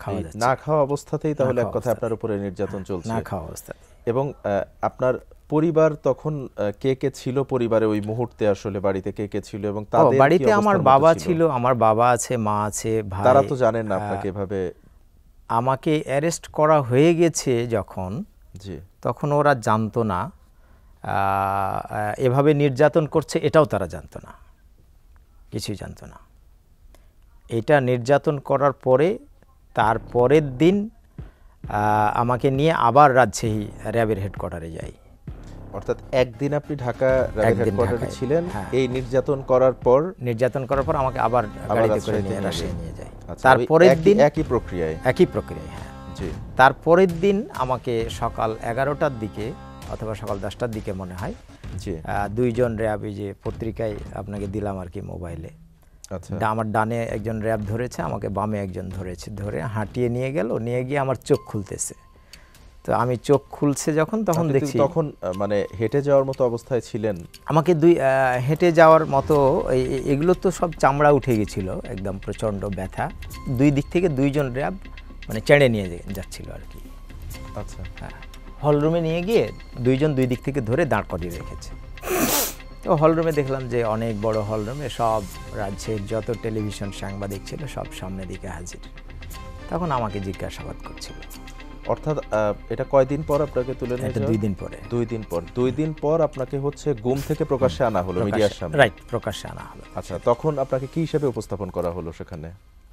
B: খাওয়া যাচ্ছে
A: না খাওয়া অবস্থাতেই তাহলে এক কথা আপনার উপরে নির্যাতন চলছে?
B: না খাওয়া অবস্থাতে।
A: এবং আপনার পরিবার তখন কে কে ছিল পরিবারে ওই মুহূর্তে? আসলে বাড়িতে কে কে ছিল এবং তাদের
B: বাড়িতে আমার বাবা ছিল, আমার বাবা আছে, মা আছে, ভাই।
A: তারা তো জানেন না আপনাকে এভাবে?
B: আমাকে অ্যারেস্ট করা হয়ে গেছে যখন,
A: জি,
B: তখন ওরা জানতো না এভাবে নির্যাতন করছে, এটাও তারা জানতো না, কিছুই জানতো না। এটা নির্যাতন করার পরে তার পরের দিন আমাকে নিয়ে আবার রাজশাহী র্যাবের হেডকোয়ার্টারে যাই।
A: অর্থাৎ একদিন আপনি ঢাকা র্যাবের হেডকোয়ার্টারে ছিলেন, এই নির্যাতন করার পর
B: আমাকে আবার গাড়িতে করে নিয়ে রাজশাহী নিয়ে যায়।
A: তারপরের দিন একই প্রক্রিয়ায়,
B: হ্যাঁ জি। তারপরের দিন আমাকে সকাল 11টার দিকে অথবা সকাল 10টার দিকে মনে হয়, জি, দুইজন র্যাব, এই যে পত্রিকায় আপনাকে দিলাম আর কি মোবাইলে, আচ্ছা, আমার ডানে একজন র্যাব ধরেছে, আমাকে বামে একজন ধরেছে, ধরে হাঁটিয়ে নিয়ে গেল, নিয়ে গিয়ে আমার চোখ খুলতেছে। তো আমি চোখ খুলছে যখন, তখন দেখছি
A: তখন মানে হেঁটে যাওয়ার মতো অবস্থায় ছিলেন?
B: আমাকে হেঁটে যাওয়ার মতো, এগুলো তো সব চামড়া উঠে গেছিল, একদম প্রচণ্ড ব্যথা। দুই দিক থেকে দুইজন র্যাব মানে চেড়ে নিয়ে যাচ্ছিল আর কি।
A: আচ্ছা,
B: হ্যাঁ, হলরুমে নিয়ে গিয়ে দুইজন দুই দিক থেকে ধরে দাঁড় করিয়ে রেখেছে। তো হলরুমে দেখলাম যে অনেক বড় হলরুমে সব রাজ্যের যত টেলিভিশন সাংবাদিক ছিল সব সামনে দিকে হাজির। তখন আমাকে জিজ্ঞাসাবাদ করছিল।
A: অর্থাৎ এটা কয়দিন পর আপনাকে তুলে নিয়ে যাওয়া?
B: 2 দিন পরে।
A: 2 দিন পর আপনাকে হচ্ছে গুম থেকে প্রকাশ্যে আনা হলো, মিডিয়ার সামনে।
B: রাইট, প্রকাশ্যে আনা হলো।
A: আচ্ছা, তখন আপনাকে কি হিসেবে উপস্থাপন করা হলো সেখানে?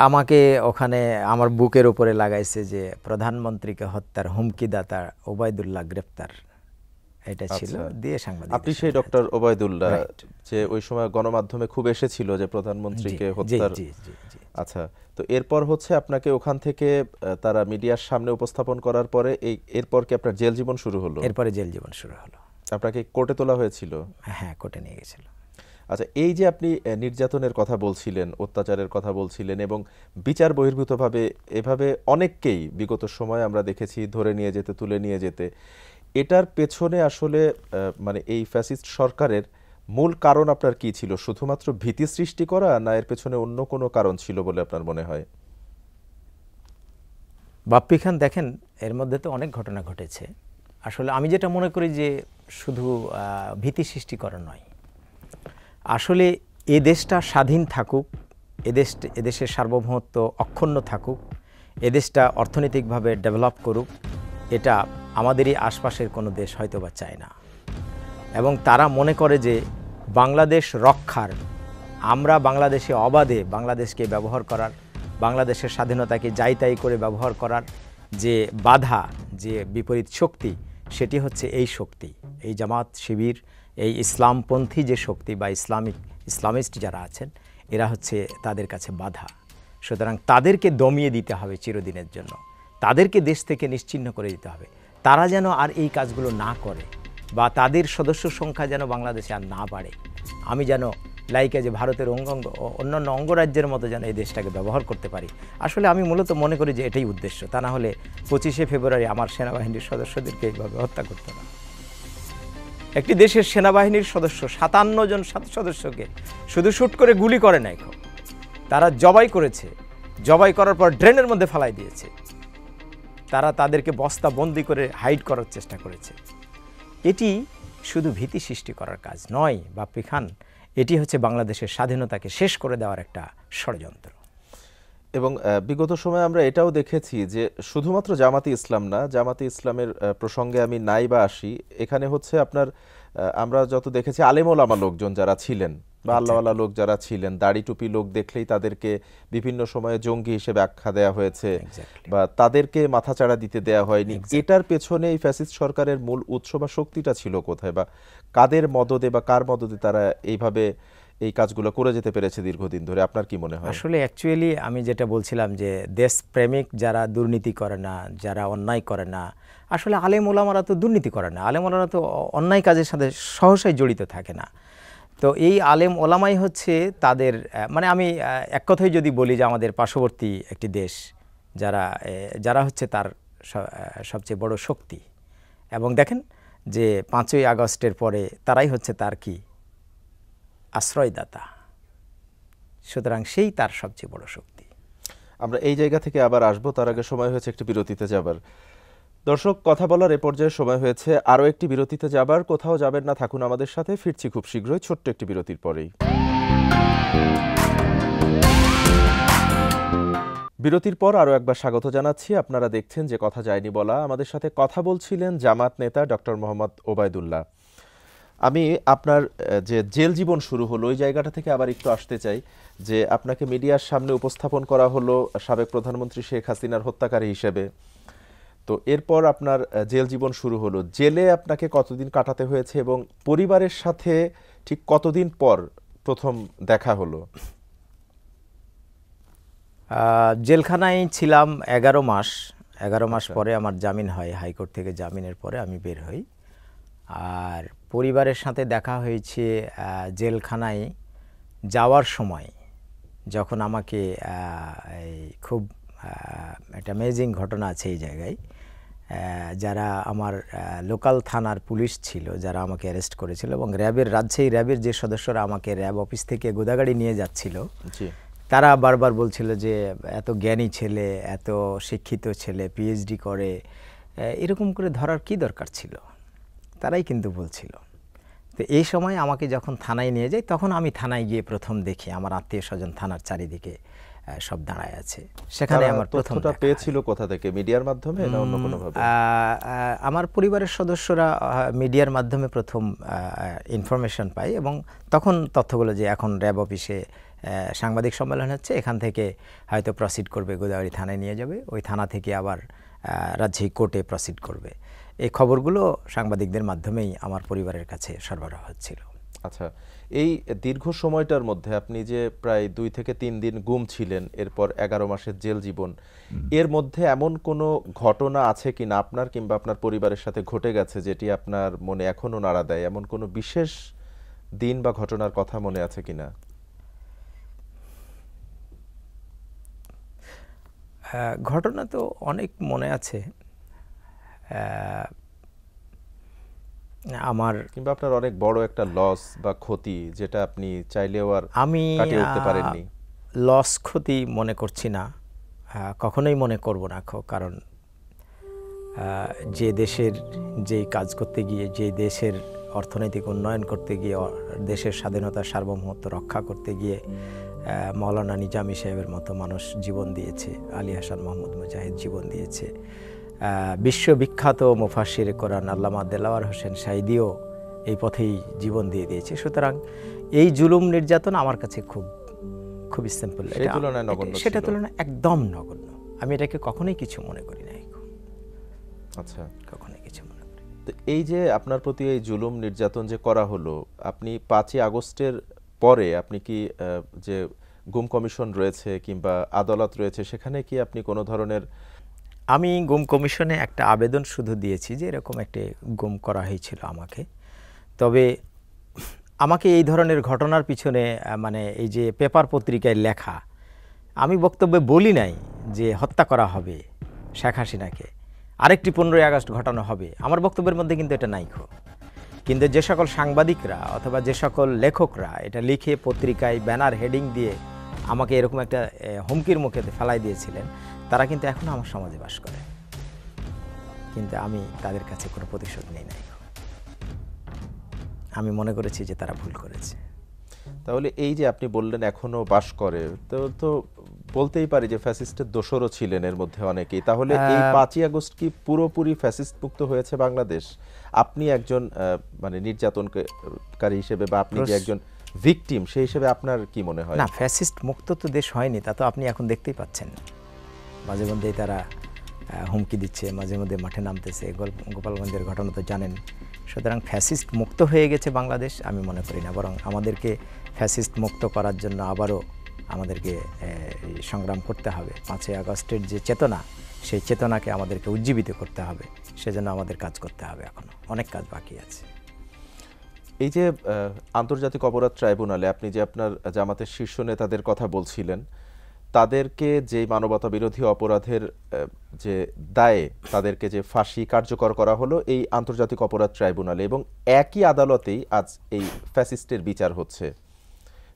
B: আমাকে ওখানে আমার বুকের উপরে লাগাইছে যে প্রধানমন্ত্রীকে হত্যার হুমকিদাতা ওবায়দুল্লাহ গ্রেপ্তার, এটা ছিল। দিয়ে সাংবাদিক,
A: আপনি সেই ডক্টর ওবায়দুল্লাহ, যে ওই সময় গণমাধ্যমে খুব এসেছিল যে প্রধানমন্ত্রীকে হত্যার। আচ্ছা, তো এরপর হচ্ছে আপনাকে ওখান থেকে তারা মিডিয়ার সামনে উপস্থাপন করার পরে এরপর কি আপনার জেল জীবন শুরু হলো?
B: এরপরে জেল জীবন শুরু হলো।
A: আপনাকে কোর্টে তোলা হয়েছিল?
B: হ্যাঁ, কোর্টে নিয়ে গেছিল।
A: আচ্ছা, এই যে আপনি নির্যাতনের কথা বলছিলেন, অত্যাচারের কথা বলছিলেন এবং বিচার বহির্ভূতভাবে এভাবে অনেককেই বিগত সময় আমরা দেখেছি ধরে নিয়ে যেতে, তুলে নিয়ে যেতে, এটার পেছনে আসলে মানে এই ফ্যাসিস্ট সরকারের মূল কারণ আপনার কি ছিল? শুধুমাত্র ভীতি সৃষ্টি করা, না এর পেছনে অন্য কোনো কারণ ছিল বলে আপনার মনে হয়?
B: বাপ্পি খান, দেখেন এর মধ্যে তো অনেক ঘটনা ঘটেছে। আসলে আমি যেটা মনে করি যে শুধু ভীতি সৃষ্টি করা নয়, আসলে এ দেশটা স্বাধীন থাকুক, এদেশের সার্বভৌমত্ব অক্ষুণ্ণ থাকুক, এদেশটা অর্থনৈতিকভাবে ডেভেলপ করুক, এটা আমাদেরই আশপাশের কোনো দেশ হয়তো বা চায় না। এবং তারা মনে করে যে বাংলাদেশ রক্ষার, আমরা বাংলাদেশে অবাধে বাংলাদেশকে ব্যবহার করার, বাংলাদেশের স্বাধীনতাকে যাই তাই করে ব্যবহার করার যে বাধা, যে বিপরীত শক্তি, সেটি হচ্ছে এই শক্তি, এই জামাত শিবির, এই ইসলামপন্থী যে শক্তি বা ইসলামিস্ট যারা আছেন, এরা হচ্ছে তাদের কাছে বাধা। সুতরাং তাদেরকে দমিয়ে দিতে হবে চিরদিনের জন্য, তাদেরকে দেশ থেকে নিশ্চিহ্ন করে দিতে হবে। তারা যেন আর এই কাজগুলো না করে, বা তাদের সদস্য সংখ্যা যেন বাংলাদেশে আর না বাড়ে। আমি যেন লাইকে যে ভারতের অন্যান্য অঙ্গরাজ্যের মতো যেন এই দেশটাকে ব্যবহার করতে পারি। আসলে আমি মূলত মনে করি যে এটাই উদ্দেশ্য। তা না হলে 25শে ফেব্রুয়ারি আমার সেনাবাহিনীর সদস্যদেরকে এইভাবে হত্যা করতে না। একটি দেশের সেনাবাহিনীর সদস্য 57 জন সদস্যকে শুধু শুট করে গুলি করে নাই, তারা জবাই করেছে, জবাই করার পর ড্রেনের মধ্যে ফেলাই দিয়েছে। তারা তাদেরকে বস্তা বন্দি করে হাইড করার চেষ্টা করেছে। এটি শুধু ভীতি সৃষ্টি করার কাজ নয় বাপ্পি খান, এটি হচ্ছে বাংলাদেশের স্বাধীনতাকে শেষ করে দেওয়ার একটা ষড়যন্ত্র।
A: এবং বিগত সময়ে আমরা এটাও দেখেছি যে শুধুমাত্র জামাতে ইসলাম না, জামাতে ইসলামের প্রসঙ্গে আমি নাই বা আসি, এখানে হচ্ছে আপনার আমরা যত দেখেছি আলেম ওলামা লোকজন যারা ছিলেন বা আল্লাহওয়ালা লোক যারা ছিলেন, দাড়ি টুপি লোক দেখলেই তাদেরকে বিভিন্ন সময়ে জঙ্গি হিসেবে আখ্যা দেওয়া হয়েছে বা তাদেরকে মাথাচাড়া দিতে দেওয়া হয়নি। এটার পেছনে এই ফ্যাসিস্ট সরকারের মূল উৎস বা শক্তিটা ছিল কোথায়, বা কাদের মদদে বা কার মদদে তারা এইভাবে এই কাজগুলো করে যেতে পেরেছে দীর্ঘদিন ধরে? আপনার কি মনে হয়?
B: আসলে অ্যাকচুয়ালি আমি যেটা বলছিলাম যে দেশপ্রেমিক যারা দুর্নীতি করে না, যারা অন্যায় করে না, আসলে আলেম ওলামারা তো দুর্নীতি করে না, আলেম ওলামারা তো অন্যায় কাজের সাথে সহসাই জড়িত থাকে না। তো এই আলেম ওলামাই হচ্ছে তাদের, মানে আমি এক কথাই যদি বলি যে আমাদের পার্শ্ববর্তী একটি দেশ যারা হচ্ছে তার সবচেয়ে বড় শক্তি। এবং দেখেন যে 5ই আগস্টের পরে তারাই হচ্ছে তার কি আশ্রয়দাতা। সুতরাং সেই তার সবচেয়ে বড় শক্তি।
A: আমরা এই জায়গা থেকে আবার আসবো, তার আগে সময় হয়েছে একটি বিরতিতে যাবার। দর্শক, কথা বলার এ পর্যায়ে সময় হয়েছে আরও একটি বিরতিতে যাবার। কোথাও যাবেন না, থাকুন আমাদের সাথে। ফিরছি খুব শীঘ্রই ছোট্ট একটি বিরতির পরেই। বিরতির পর আরও একবার স্বাগত জানাচ্ছি। আপনারা দেখছেন যে কথা যায়নি বলা। আমাদের সাথে কথা বলছিলেন জামাত নেতা ডক্টর মোহাম্মদ ওবায়দুল্লাহ। আমি আপনার যে জেল জীবন শুরু হলো ওই জায়গাটা থেকে আবার একটু আসতে চাই যে আপনাকে মিডিয়ার সামনে উপস্থাপন করা হলো সাবেক প্রধানমন্ত্রী শেখ হাসিনার হত্যাকারী হিসেবে। তো এরপর আপনার জেল জীবন শুরু হলো। জেলে আপনাকে কতদিন কাটাতে হয়েছে এবং পরিবারের সাথে ঠিক কতদিন পর প্রথম দেখা হলো?
B: জেলখানায় ছিলাম 11 মাস। 11 মাস পরে আমার জামিন হয়, হাইকোর্ট থেকে জামিনের পরে আমি বের হই। আর পরিবারের সাথে দেখা হয়েছে জেলখানায় যাওয়ার সময়, যখন আমাকে খুব একটা অ্যামেজিং ঘটনা আছে এই জায়গায়। যারা আমার লোকাল থানার পুলিশ ছিল, যারা আমাকে অ্যারেস্ট করেছিল, এবং রাজশাহী র্যাবের যে সদস্যরা আমাকে র্যাব অফিস থেকে গোদাগাড়ি নিয়ে যাচ্ছিল, তারা বারবার বলছিল যে এত জ্ঞানী ছেলে, এত শিক্ষিত ছেলে, পিএইচডি করে, এরকম করে ধরার কি দরকার ছিল, তারাই কিন্তু বলছিল। তো এই সময় আমাকে যখন থানায় নিয়ে যায়, তখন আমি থানায় গিয়ে প্রথম দেখি আমার আত্মীয় স্বজন থানার চারিদিকে সব দাঁড়ায় আছে। সেখানে আমার প্রথমটা
A: পেয়েছিল কোথা থেকে? মিডিয়ার মাধ্যমে না অন্য কোনোভাবে?
B: আমার পরিবারের সদস্যরা মিডিয়ার মাধ্যমে প্রথম ইনফরমেশন পায়, এবং তখন তথ্যগুলো যে এখন র্যাব অফিসে সাংবাদিক সম্মেলন হচ্ছে, এখান থেকে হয়তো প্রসিড করবে, গোদাগাড়ি থানায় নিয়ে যাবে, ওই থানা থেকে আবার রাজশাহী কোর্টে প্রসিড করবে। এই খবরগুলো সাংবাদিকদের মাধ্যমেই আমার পরিবারের কাছে সরবরাহ হচ্ছিল।
A: আচ্ছা, এই দীর্ঘ সময়টার মধ্যে আপনি যে প্রায় 2 থেকে 3 দিন গুম ছিলেন, এরপর 11 মাসের জেল জীবন, এর মধ্যে এমন কোনো ঘটনা আছে কিনা আপনার কিংবা আপনার পরিবারের সাথে ঘটে গেছে যেটি আপনার মনে এখনো নাড়া দেয়? এমন কোনো বিশেষ দিন বা ঘটনার কথা মনে আছে কিনা?
B: ঘটনা তো অনেক মনে আছে। আমার
A: কিংবা আপনার অনেক বড় একটা লস বা ক্ষতি যেটা আপনি চাইলেও আর
B: আমি
A: কাটিয়ে উঠতে পারেননি?
B: লস ক্ষতি মনে করছি না, কখনোই মনে করব না, কারণ যে দেশের যেই কাজ করতে গিয়ে, যে দেশের অর্থনৈতিক উন্নয়ন করতে গিয়ে, দেশের স্বাধীনতা সার্বভৌমত্ব রক্ষা করতে গিয়ে মৌলানা নিজামী সাহেবের মতো মানুষ জীবন দিয়েছে, আলী হাসান মাহমুদ মুজাহিদ জীবন দিয়েছে, বিশ্ববিখ্যাত মুফাসসির কোরআন আল্লামা দেলাওয়ার হোসেন সাঈদীও এই পথেই জীবন দিয়ে দিয়েছে। সুতরাং এই জুলুম নির্যাতন আমার কাছে খুব সিম্পল,
A: সেই তুলনায় নগণ্য ছিল।
B: সেটা তুলনায় একদম নগণ্য। আমি এটাকে কখনোই কিছু মনে করি না।
A: আচ্ছা,
B: কখনোই কিছু মনে করি।
A: তো এই যে আপনার প্রতি এই জুলুম নির্যাতন যে করা হলো, আপনি 5ই আগস্টের পরে আপনি কি যে গুম কমিশন রয়েছে কিংবা আদালত রয়েছে সেখানে কি আপনি কোনো ধরনের?
B: আমি গুম কমিশনে একটা আবেদন শুধু দিয়েছি যে এরকম একটা গুম করা হয়েছিল আমাকে। তবে আমাকে এই ধরনের ঘটনার পিছনে মানে এই যে পেপার পত্রিকায় লেখা, আমি বক্তব্যে বলি নাই যে হত্যা করা হবে শেখ হাসিনাকে, আরেকটি 15ই আগস্ট ঘটানো হবে, আমার বক্তব্যের মধ্যে কিন্তু এটা নাই। কিন্তু যে সকল সাংবাদিকরা অথবা যে সকল লেখকরা এটা লিখে পত্রিকায় ব্যানার হেডিং দিয়ে আমাকে এরকম একটা হুমকির মুখে ফেলাই দিয়েছিলেন, তারা কিন্তু এখনও আমার সমাজে বাস করে, কিন্তু আমি তাদের কাছে কোনো প্রতিশোধ নেই নাই। আমি মনে করেছি যে তারা ভুল করেছে।
A: তাহলে এই যে আপনি বললেন এখনো বাস করে, তো বলতেই পারি যে ফ্যাসিস্টের দোসরও ছিলেন এর মধ্যে অনেকেই। তাহলে এই 5ই আগস্ট কি পুরোপুরি ফ্যাসিস্ট মুক্ত হয়েছে বাংলাদেশ? আপনি একজন মানে নির্যাতনকারী হিসেবে বা আপনি যে একজন ভিকটিম সেই হিসেবে আপনার কি মনে হয়?
B: না, ফ্যাসিস্ট মুক্ত তো দেশ হয়নি, তা তো আপনি এখন দেখতেই পাচ্ছেন। মাঝে মধ্যেই তারা হুমকি দিচ্ছে, মাঝে মধ্যে মাঠে নামতেছে, গোপালগঞ্জের ঘটনা তো জানেন। সুতরাং ফ্যাসিস্ট মুক্ত হয়ে গেছে বাংলাদেশ আমি মনে করি না, বরং আমাদেরকে ফ্যাসিস্ট মুক্ত করার জন্য আবারও আমাদেরকে সংগ্রাম করতে হবে। 5ই আগস্টের যে চেতনা, সেই চেতনাকে আমাদেরকে উজ্জীবিত করতে হবে, সেজন্য আমাদের কাজ করতে হবে, এখনও অনেক কাজ বাকি আছে।
A: এই যে আন্তর্জাতিক অপরাধ ট্রাইব্যুনালে আপনি যে আপনার জামাতের শীর্ষ নেতাদের কথা বলছিলেন, তাদেরকে যে মানবতা বিরোধী অপরাধের যে দায়ে তাদেরকে যে ফাঁসি কার্যকর করা হলো এই আন্তর্জাতিক অপরাধ ট্রাইব্যুনালে, এবং একই আদালতেই আজ এই ফ্যাসিস্টের বিচার হচ্ছে।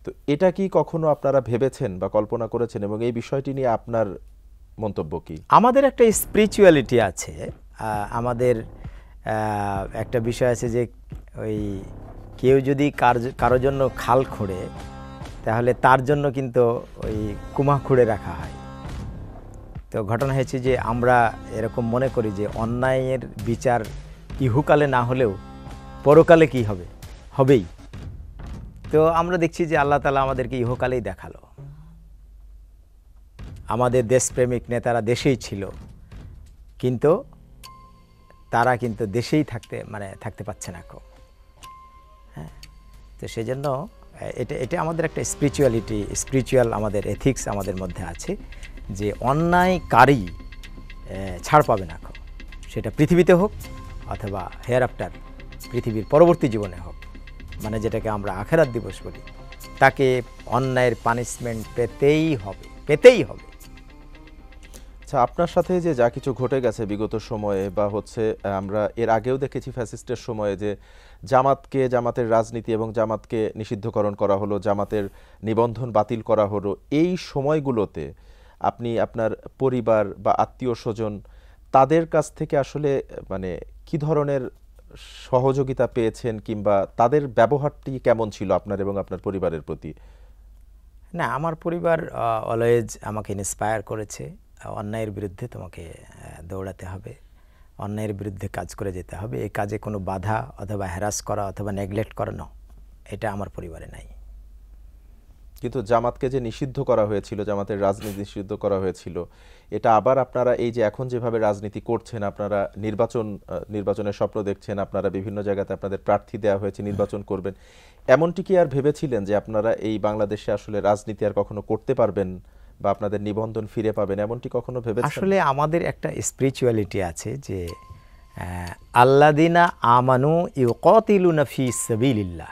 A: তো এটা কি কখনো আপনারা ভেবেছেন বা কল্পনা করেছেন, এবং এই বিষয়টি নিয়ে আপনার মন্তব্য কি?
B: আমাদের একটা স্পিরিচুয়ালিটি আছে, আমাদের একটা বিষয় আছে যে ওই কেউ যদি কারো জন্য খাল খোঁড়ে তাহলে তার জন্য কিন্তু ওই কুমা খুঁড়ে রাখা হয়। তো ঘটনা হয়েছে যে আমরা এরকম মনে করি যে অন্যায়ের বিচার ইহুকালে না হলেও পরকালে কি হবে, হবেই। তো আমরা দেখছি যে আল্লাহ তাআলা আমাদেরকে ইহকালেই দেখালো। আমাদের দেশপ্রেমিক নেতারা দেশেই ছিল, কিন্তু তারা কিন্তু দেশেই থাকতে পারছে না। হ্যাঁ, তো সেই জন্য এটা আমাদের একটা স্পিরিচুয়াল আমাদের এথিক্স আমাদের মধ্যে আছে যে অন্যায়কারী ছাড় পাবে না, সেটা পৃথিবীতে হোক অথবা হেয়ার আফটার, পৃথিবীর পরবর্তী জীবনে হোক, মানে যেটাকে আমরা আখেরাত দিবস বলি, তাকে অন্যায়ের পানিশমেন্ট পেতেই হবে।
A: আচ্ছা, আপনার সাথে যে যা কিছু ঘটে গেছে বিগত সময়ে, বা আমরা এর আগেও দেখেছি ফ্যাসিস্টের সময়ে যে জামাতের রাজনীতি এবং জামাতকে নিষিদ্ধকরণ করা হলো, জামাতের নিবন্ধন বাতিল করা হলো, এই সময়গুলোতে আপনি আপনার পরিবার বা আত্মীয় স্বজন তাদের কাছ থেকে আসলে মানে কি ধরনের সহযোগিতা পেয়েছেন, কিংবা তাদের ব্যবহারটি কেমন ছিল আপনার এবং আপনার পরিবারের প্রতি?
B: না, আমার পরিবার অলওয়েজ আমাকে ইন্সপায়ার করেছে, অন্যায়ের বিরুদ্ধে তোমাকে দৌড়াতে হবে, অন্যায়ের বিরুদ্ধে কাজ করে যেতে হবে, এই কাজে কোনো বাধা অথবা হ্যারাস করা অথবা নেগলেক্ট করা না, এটা আমার পরিবারে নাই।
A: কিন্তু জামাতকে যে নিষিদ্ধ করা হয়েছিল, জামাতের রাজনীতি নিষিদ্ধ করা হয়েছিল, এটা আবার আপনারা এই যে এখন যেভাবে রাজনীতি করছেন, আপনারা নির্বাচনের স্বপ্ন দেখছেন, আপনারা বিভিন্ন জায়গাতে আপনাদের প্রার্থী দেওয়া হয়েছে, নির্বাচন করবেন, এমনটি কি আর ভেবেছিলেন যে আপনারা এই বাংলাদেশে আসলে রাজনীতি আর কখনো করতে পারবেন বা আপনাদের নিবন্ধন ফিরে পাবেন, এমনটি কখনো ভেবেছেন?
B: আসলে আমাদের একটা স্পিরিচুয়ালিটি আছে যে আল্লাযিনা আমানু ইউকাতিলুনা ফি সাবিলিল্লাহ,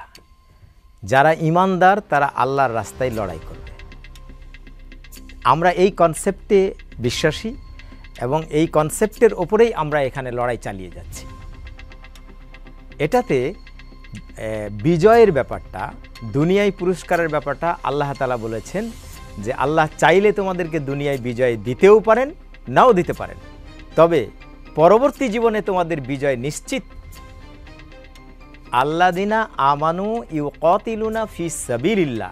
B: যারা ঈমানদার তারা আল্লাহর রাস্তায় লড়াই করবে। আমরা এই কনসেপ্টে বিশ্বাসী এবং এই কনসেপ্টের ওপরেই আমরা এখানে লড়াই চালিয়ে যাচ্ছি। এটাতে বিজয়ের ব্যাপারটা, দুনিয়ায় পুরস্কারের ব্যাপারটা আল্লাহ তাআলা বলেছেন যে আল্লাহ চাইলে তোমাদেরকে দুনিয়ায় বিজয় দিতেও পারেন, নাও দিতে পারেন, তবে পরবর্তী জীবনে তোমাদের বিজয় নিশ্চিত। আল্লাযিনা আমানু ইউকাতিলুনা ফি সাবিলিল্লাহ,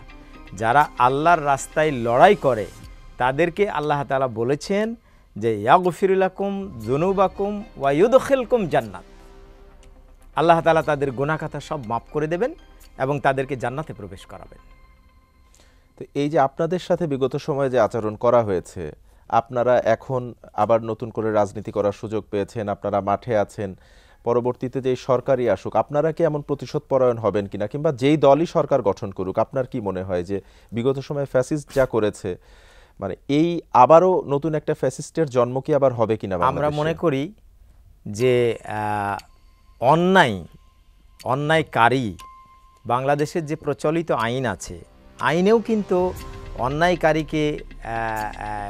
B: যারা আল্লাহর রাস্তায় লড়াই করে তাদেরকে আল্লাহ তাআলা বলেছেন যে ইয়াগফির লাকুম যুনুবাকুম ওয়া ইউদখিলকুম জান্নাত। আল্লাহ তাআলা তাদের গুনাহ খাতা সব মাফ করে দেবেন এবং তাদেরকে জান্নাতে প্রবেশ করাবেন।
A: তো এই যে আপনাদের সাথে বিগত সময়ে যে আচরণ করা হয়েছে, আপনারা এখন আবার নতুন করে রাজনীতি করার সুযোগ পেয়েছেন, আপনারা মাঠে আছেন, পরবর্তীতে যেই সরকারই আসুক আপনারা কি এমন প্রতিশোধ পরায়ণ হবেন কিনা, কিংবা যেই দলই সরকার গঠন করুক আপনার কি মনে হয় যে বিগত সময়ে ফ্যাসিস্ট যা করেছে, মানে এই আবারও নতুন একটা ফ্যাসিস্টের জন্ম কি আবার হবে কিনা?
B: আমরা মনে করি যে অন্যায়কারী, বাংলাদেশের যে প্রচলিত আইন আছে, আইনেও কিন্তু অন্যায়কারীকে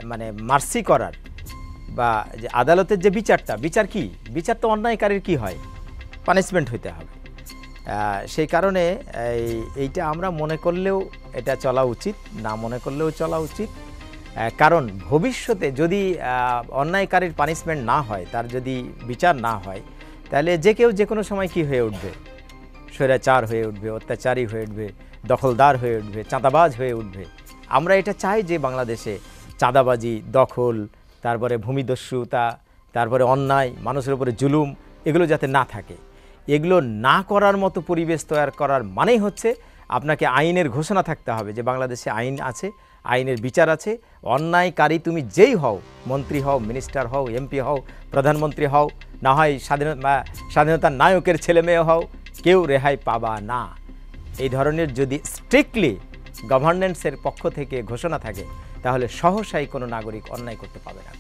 B: মানে মার্সি করার বা যে আদালতের যে বিচার কি, বিচার তো অন্যায়কারীর কি হয়, পানিশমেন্ট হইতে হবে। সেই কারণে এইটা আমরা মনে করলেও এটা চলা উচিত, না মনে করলেও চলা উচিত। কারণ ভবিষ্যতে যদি অন্যায়কারীর পানিশমেন্ট না হয়, তার যদি বিচার না হয়, তাহলে যে কেউ যে কোনো সময় কি হয়ে উঠবে, স্বৈরাচার হয়ে উঠবে, অত্যাচারী হয়ে উঠবে, দখলদার হয়ে উঠবে, চাঁদাবাজ হয়ে উঠবে। আমরা এটা চাই যে বাংলাদেশে চাঁদাবাজি, দখল, তারপরে ভূমিদস্যুতা, তারপরে অন্যায়, মানুষের উপরে জুলুম, এগুলো যাতে না থাকে। এগুলো না করার মতো পরিবেশ তৈরি করার মানেই হচ্ছে আপনাকে আইনের ঘোষণা থাকতে হবে যে বাংলাদেশে আইন আছে, আইনের বিচার আছে। অন্যায়কারী তুমি যেই হও, মন্ত্রী হও, মিনিস্টার হও, এমপি হও, প্রধানমন্ত্রী হও, না হয় স্বাধীনতার নায়কের ছেলে মেয়ে হও, কেউ রেহাই পাবা না। এই ধরনের যদি স্ট্রিক্টলি গভর্নেন্সের পক্ষ থেকে ঘোষণা থাকে তাহলে সহসাই কোনো নাগরিক অন্যায় করতে পাবে না।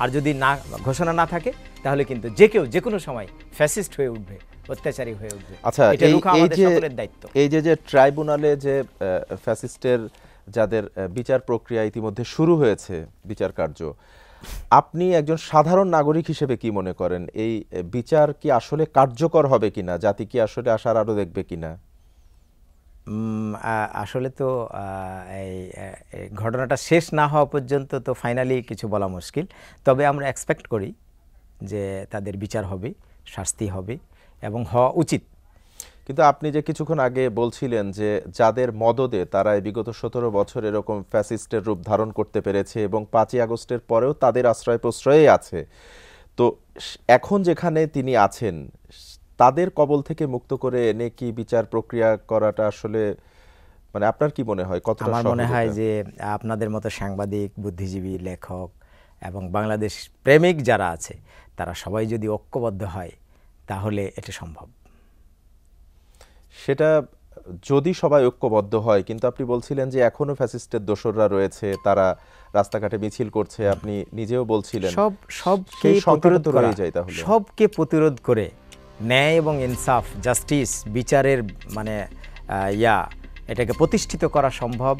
B: আর যদি না ঘোষণা না থাকে তাহলে কিন্তু যে কেউ যে কোনো সময় ফ্যাসিস্ট হয়ে উঠবে, অত্যাচারী হয়ে উঠবে।
A: আচ্ছা,
B: এটা রুখা আমাদের সকলের দায়িত্ব।
A: এই যে ট্রাইব্যুনালে যে ফ্যাসিস্টের যাদের বিচার প্রক্রিয়া ইতিমধ্যে শুরু হয়েছে, বিচার কার্য, আপনি একজন সাধারণ নাগরিক হিসেবে কি মনে করেন এই বিচার কি আসলে কার্যকর হবে কিনা, জাতি কি আসলে আশার আলো দেখবে কিনা?
B: আসলে তো এই ঘটনাটা শেষ না হওয়া পর্যন্ত তো ফাইনালি কিছু বলা মুশকিল। তবে আমরা এক্সপেক্ট করি যে তাদের বিচার হবে, শাস্তি হবে এবং হওয়া উচিত।
A: কিন্তু আপনি যে কিছুক্ষণ আগে বলছিলেন যে যাদের মদদে তারা বিগত 17 বছর এরকম ফ্যাসিস্টের রূপ ধারণ করতে পেরেছে এবং 5ই আগস্টের পরেও তাদের আশ্রয় প্রশ্রয়ে আছে, তো এখন যেখানে তিনি আছেন তাদের কবল থেকে মুক্ত করে এনে কি বিচার প্রক্রিয়া করাটা আসলে, মানে আপনার কি মনে হয় কতটা?
B: আমার মনে হয় যে আপনাদের মতো সাংবাদিক, বুদ্ধিজীবী, লেখক এবং বাংলাদেশ প্রেমিক যারা আছে তারা সবাই যদি ঐক্যবদ্ধ হয় তাহলে এটা সম্ভব।
A: সেটা যদি সবাই ঐক্যবদ্ধ হয়, কিন্তু আপনি বলছিলেন যে এখনো ফ্যাসিস্টের দোসররা রয়েছে, তারা রাস্তাঘাটে মিছিল করছে, আপনি নিজেও বলছিলেন
B: সবকে প্রতিরোধ করে ন্যায় এবং ইনসাফ, জাস্টিস, বিচারের মানে এটাকে প্রতিষ্ঠিত করা সম্ভব।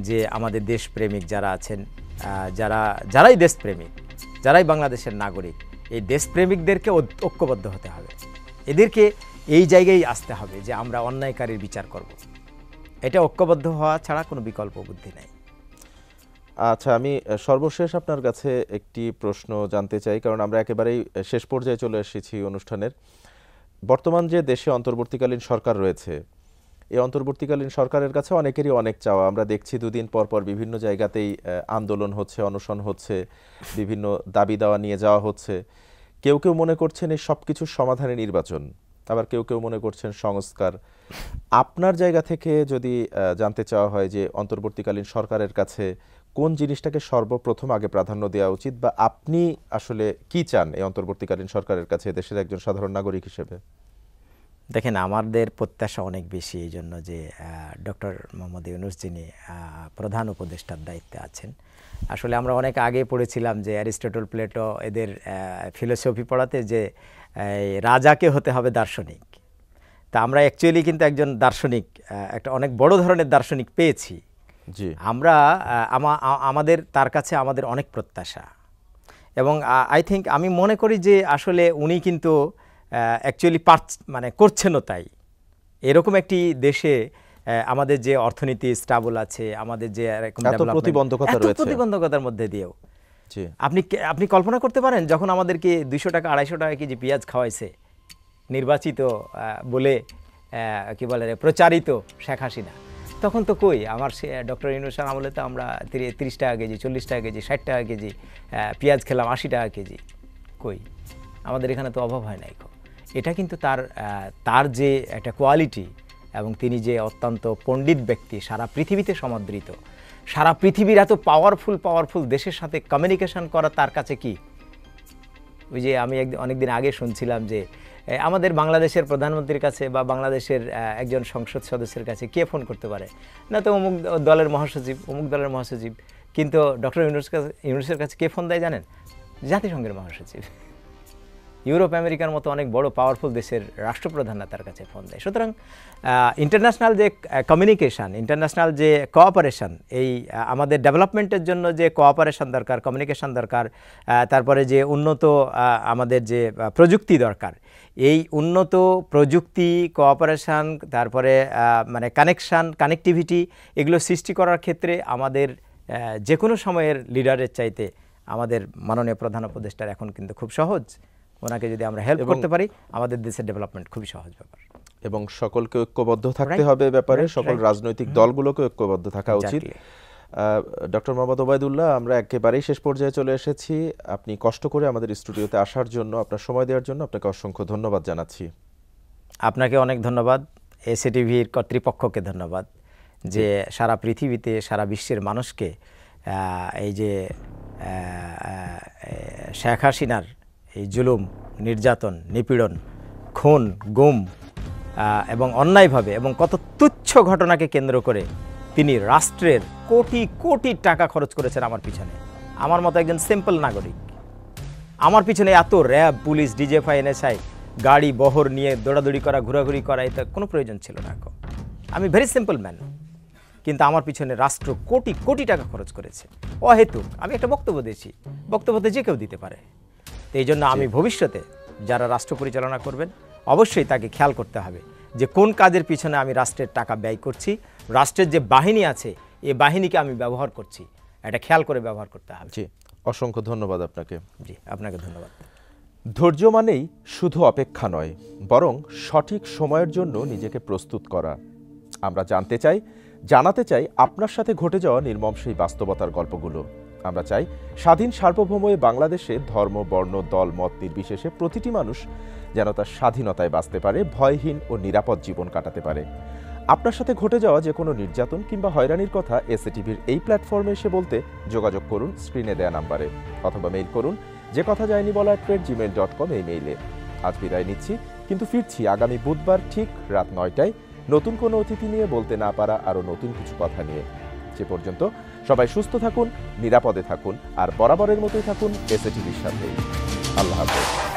B: যে আমাদের দেশপ্রেমিক যারা আছেন, যারাই দেশপ্রেমিক, যারাই বাংলাদেশের নাগরিক, এই দেশপ্রেমিকদেরকে ঐক্যবদ্ধ হতে হবে। এদেরকে এই জায়গায় আসতে হবে যে আমরা অন্যায়কারীর বিচার করব। এটা ঐক্যবদ্ধ হওয়া ছাড়া কোনো বিকল্প বুদ্ধি নাই।
A: আচ্ছা, আমি সর্বশেষ আপনার কাছে একটি প্রশ্ন জানতে চাই, কারণ আমরা একেবারেই শেষ পর্যায়ে চলে এসেছি অনুষ্ঠানের। বর্তমান যে দেশে অন্তর্বর্তীকালীন সরকার রয়েছে, এই অন্তর্বর্তীকালীন সরকারের কাছে অনেকেরই অনেক চাওয়া। আমরা দেখছি দুদিন পর পর বিভিন্ন জায়গাতেই আন্দোলন হচ্ছে, অনশন হচ্ছে, বিভিন্ন দাবি দাওয়া নিয়ে যাওয়া হচ্ছে। কেউ কেউ মনে করছেন এই সব কিছুর সমাধানে নির্বাচন, আবার কেউ কেউ মনে করছেন সংস্কার। আপনার জায়গা থেকে যদি জানতে চাওয়া হয় যে অন্তর্বর্তীকালীন সরকারের কাছে কোন জিনিসটাকে সর্বপ্রথম আগে প্রাধান্য দেওয়া উচিত, বা আপনি আসলে কি চান এই অন্তর্বর্তীকালীন সরকারের কাছে দেশের একজন সাধারণ নাগরিক হিসেবে?
B: দেখেন, আমাদের প্রত্যাশা অনেক বেশি এই জন্য যে ডক্টর মোহাম্মদ ইউনূস যিনি প্রধান উপদেষ্টার দায়িত্বে আছেন। আসলে আমরা অনেক আগে পড়েছিলাম যে অ্যারিস্টটল, প্লেটো এদের ফিলোসফি পড়াতে যে রাজাকে হতে হবে দার্শনিক। তা আমরা অ্যাকচুয়ালি কিন্তু একজন দার্শনিক, একটা অনেক বড় ধরনের দার্শনিক পেয়েছি।
A: জি,
B: আমরা আমাদের তার কাছে আমাদের অনেক প্রত্যাশা এবং আই থিঙ্ক আমি মনে করি যে আসলে উনি কিন্তু অ্যাকচুয়ালি মানে করছেনও তাই। এরকম একটি দেশে আমাদের যে অর্থনীতি স্টাবল আছে, আমাদের যে এরকম প্রতিবন্ধকতার মধ্যে দিয়েও আপনি কল্পনা করতে পারেন যখন আমাদেরকে 200 টাকা 250 টাকা কেজি পেঁয়াজ খাওয়াইছে নির্বাচিত বলে কি বলে প্রচারিত শেখ হাসিনা, তখন তো কই আমার ডক্টর ইউনূস স্যার আমলে তো আমরা 30 টাকা কেজি, 40 টাকা কেজি, 60 টাকা কেজি পেঁয়াজ খেলাম, 80 টাকা কেজি। কই আমাদের এখানে তো অভাব হয় নাই। এটা কিন্তু তার যে একটা কোয়ালিটি এবং তিনি যে অত্যন্ত পণ্ডিত ব্যক্তি, সারা পৃথিবীতে সমাদৃত, সারা পৃথিবীর এত পাওয়ারফুল দেশের সাথে কমিউনিকেশন করা তার কাছে কি। ওই যে আমি অনেকদিন আগে শুনছিলাম যে আমাদের বাংলাদেশের প্রধানমন্ত্রীর কাছে বা বাংলাদেশের একজন সংসদ সদস্যের কাছে কে ফোন করতে পারে না, তো অমুক দলের মহাসচিব, অমুক দলের মহাসচিব। কিন্তু ডক্টর ইউনূসের কাছে কে ফোন দেয় জানেন? জাতিসংঘের মহাসচিব। ইউরোপ আমেরিকার মতো অনেক বড় পাওয়ারফুল দেশের রাষ্ট্রপ্রধানরা তার কাছে ফোন দেয়। সুতরাং ইন্টারন্যাশনাল যে কমিউনিকেশান, ইন্টারন্যাশনাল যে কোঅপারেশন, এই আমাদের ডেভেলপমেন্টের জন্য যে কোঅপারেশন দরকার, কমিউনিকেশান দরকার, তারপরে যে উন্নত আমাদের যে প্রযুক্তি দরকার, এই উন্নত প্রযুক্তি, কোঅপারেশন, তারপরে মানে কানেক্টিভিটি, এগুলো সৃষ্টি করার ক্ষেত্রে আমাদের যে কোনো সময়ের লিডারের চাইতে আমাদের মাননীয় প্রধান উপদেষ্টার এখন কিন্তু খুব সহজ। ওনাকে যদি আমরা হেল্প করতে পারি আমাদের দেশের ডেভেলপমেন্ট খুবই সহজ ব্যাপার।
A: এবং সকলকে ঐক্যবদ্ধ থাকতে হবে ব্যাপারে, সকল রাজনৈতিক দলগুলোকে ঐক্যবদ্ধ থাকা উচিত। ডক্টর মোহাম্মদ ওবায়দুল্লাহ, আমরা একেবারেই শেষ পর্যায়ে চলে এসেছি। আপনি কষ্ট করে আমাদের স্টুডিওতে আসার জন্য, আপনার সময় দেওয়ার জন্য আপনাকে অসংখ্য ধন্যবাদ জানাচ্ছি।
B: আপনাকে অনেক ধন্যবাদ, এসএটিভির কর্তৃপক্ষকে ধন্যবাদ যে সারা পৃথিবীতে, সারা বিশ্বের মানুষকে এই যে শেখ হাসিনার এই জুলুম, নির্যাতন, নিপীড়ন, খুন, গুম এবং অন্যায়ভাবে এবং কত তুচ্ছ ঘটনাকে কেন্দ্র করে তিনি রাষ্ট্রের কোটি কোটি টাকা খরচ করেছেন আমার পিছনে। আমার মতো একজন সিম্পল নাগরিক, আমার পিছনে এত র্যাব, পুলিশ, ডিজিএফআই, এনএসআই গাড়ি বহর নিয়ে দৌড়াদৌড়ি করা, ঘোরাঘুরি করা, এটা কোনো প্রয়োজন ছিল না। আমি ভেরি সিম্পল ম্যান, কিন্তু আমার পিছনে রাষ্ট্র কোটি কোটি টাকা খরচ করেছে অহেতুক। আমি একটা বক্তব্য দিয়েছি, বক্তব্যতে যে কেউ দিতে পারে। এই জন্য আমি ভবিষ্যতে যারা রাষ্ট্র পরিচালনা করবেন অবশ্যই তাকে খেয়াল করতে হবে যে কোন কাজের পিছনে আমি রাষ্ট্রের টাকা ব্যয় করছি, রাষ্ট্রের যে বাহিনী আছে এই বাহিনীকে আমি ব্যবহার করছি, এটা খেয়াল করে ব্যবহার করতে হবে।
A: জি, অসংখ্য ধন্যবাদ আপনাকে।
B: জি, আপনাকে ধন্যবাদ।
A: ধৈর্য মানেই শুধু অপেক্ষা নয়, বরং সঠিক সময়ের জন্য নিজেকে প্রস্তুত করা। আমরা জানাতে চাই আপনার সাথে ঘটে যাওয়া নির্মম সেই বাস্তবতার গল্পগুলো। আমরা চাই স্বাধীন সার্বভৌম বাংলাদেশে ধর্ম, বর্ণ, দল, মত নির্বিশেষে প্রতিটি মানুষ যেন তার স্বাধীনতায় বাঁচতে পারে, ভয়হীন ও নিরাপদ জীবন কাটাতে পারে। আপনার সাথে ঘটে যাওয়া যে কোনো নির্যাতন কিংবা হয়রানির কথা এসএটিভির এই প্ল্যাটফর্মে এসে বলতে যোগাযোগ করুন স্ক্রিনে দেয়া নাম্বারে, অথবা মেইল করুন যে কথা যায়নি বলা @gmail.com এই মেইলে। আজ বিদায় নিচ্ছি, কিন্তু ফিরছি আগামী বুধবার ঠিক রাত 9টায় নতুন কোনো অতিথি নিয়ে, বলতে না পারা আরও নতুন কিছু কথা নিয়ে। সে পর্যন্ত সবাই সুস্থ থাকুন, নিরাপদে থাকুন, আর বরাবরের মতোই থাকুন এসএটিভির সাথে। আল্লাহ হাফেজ।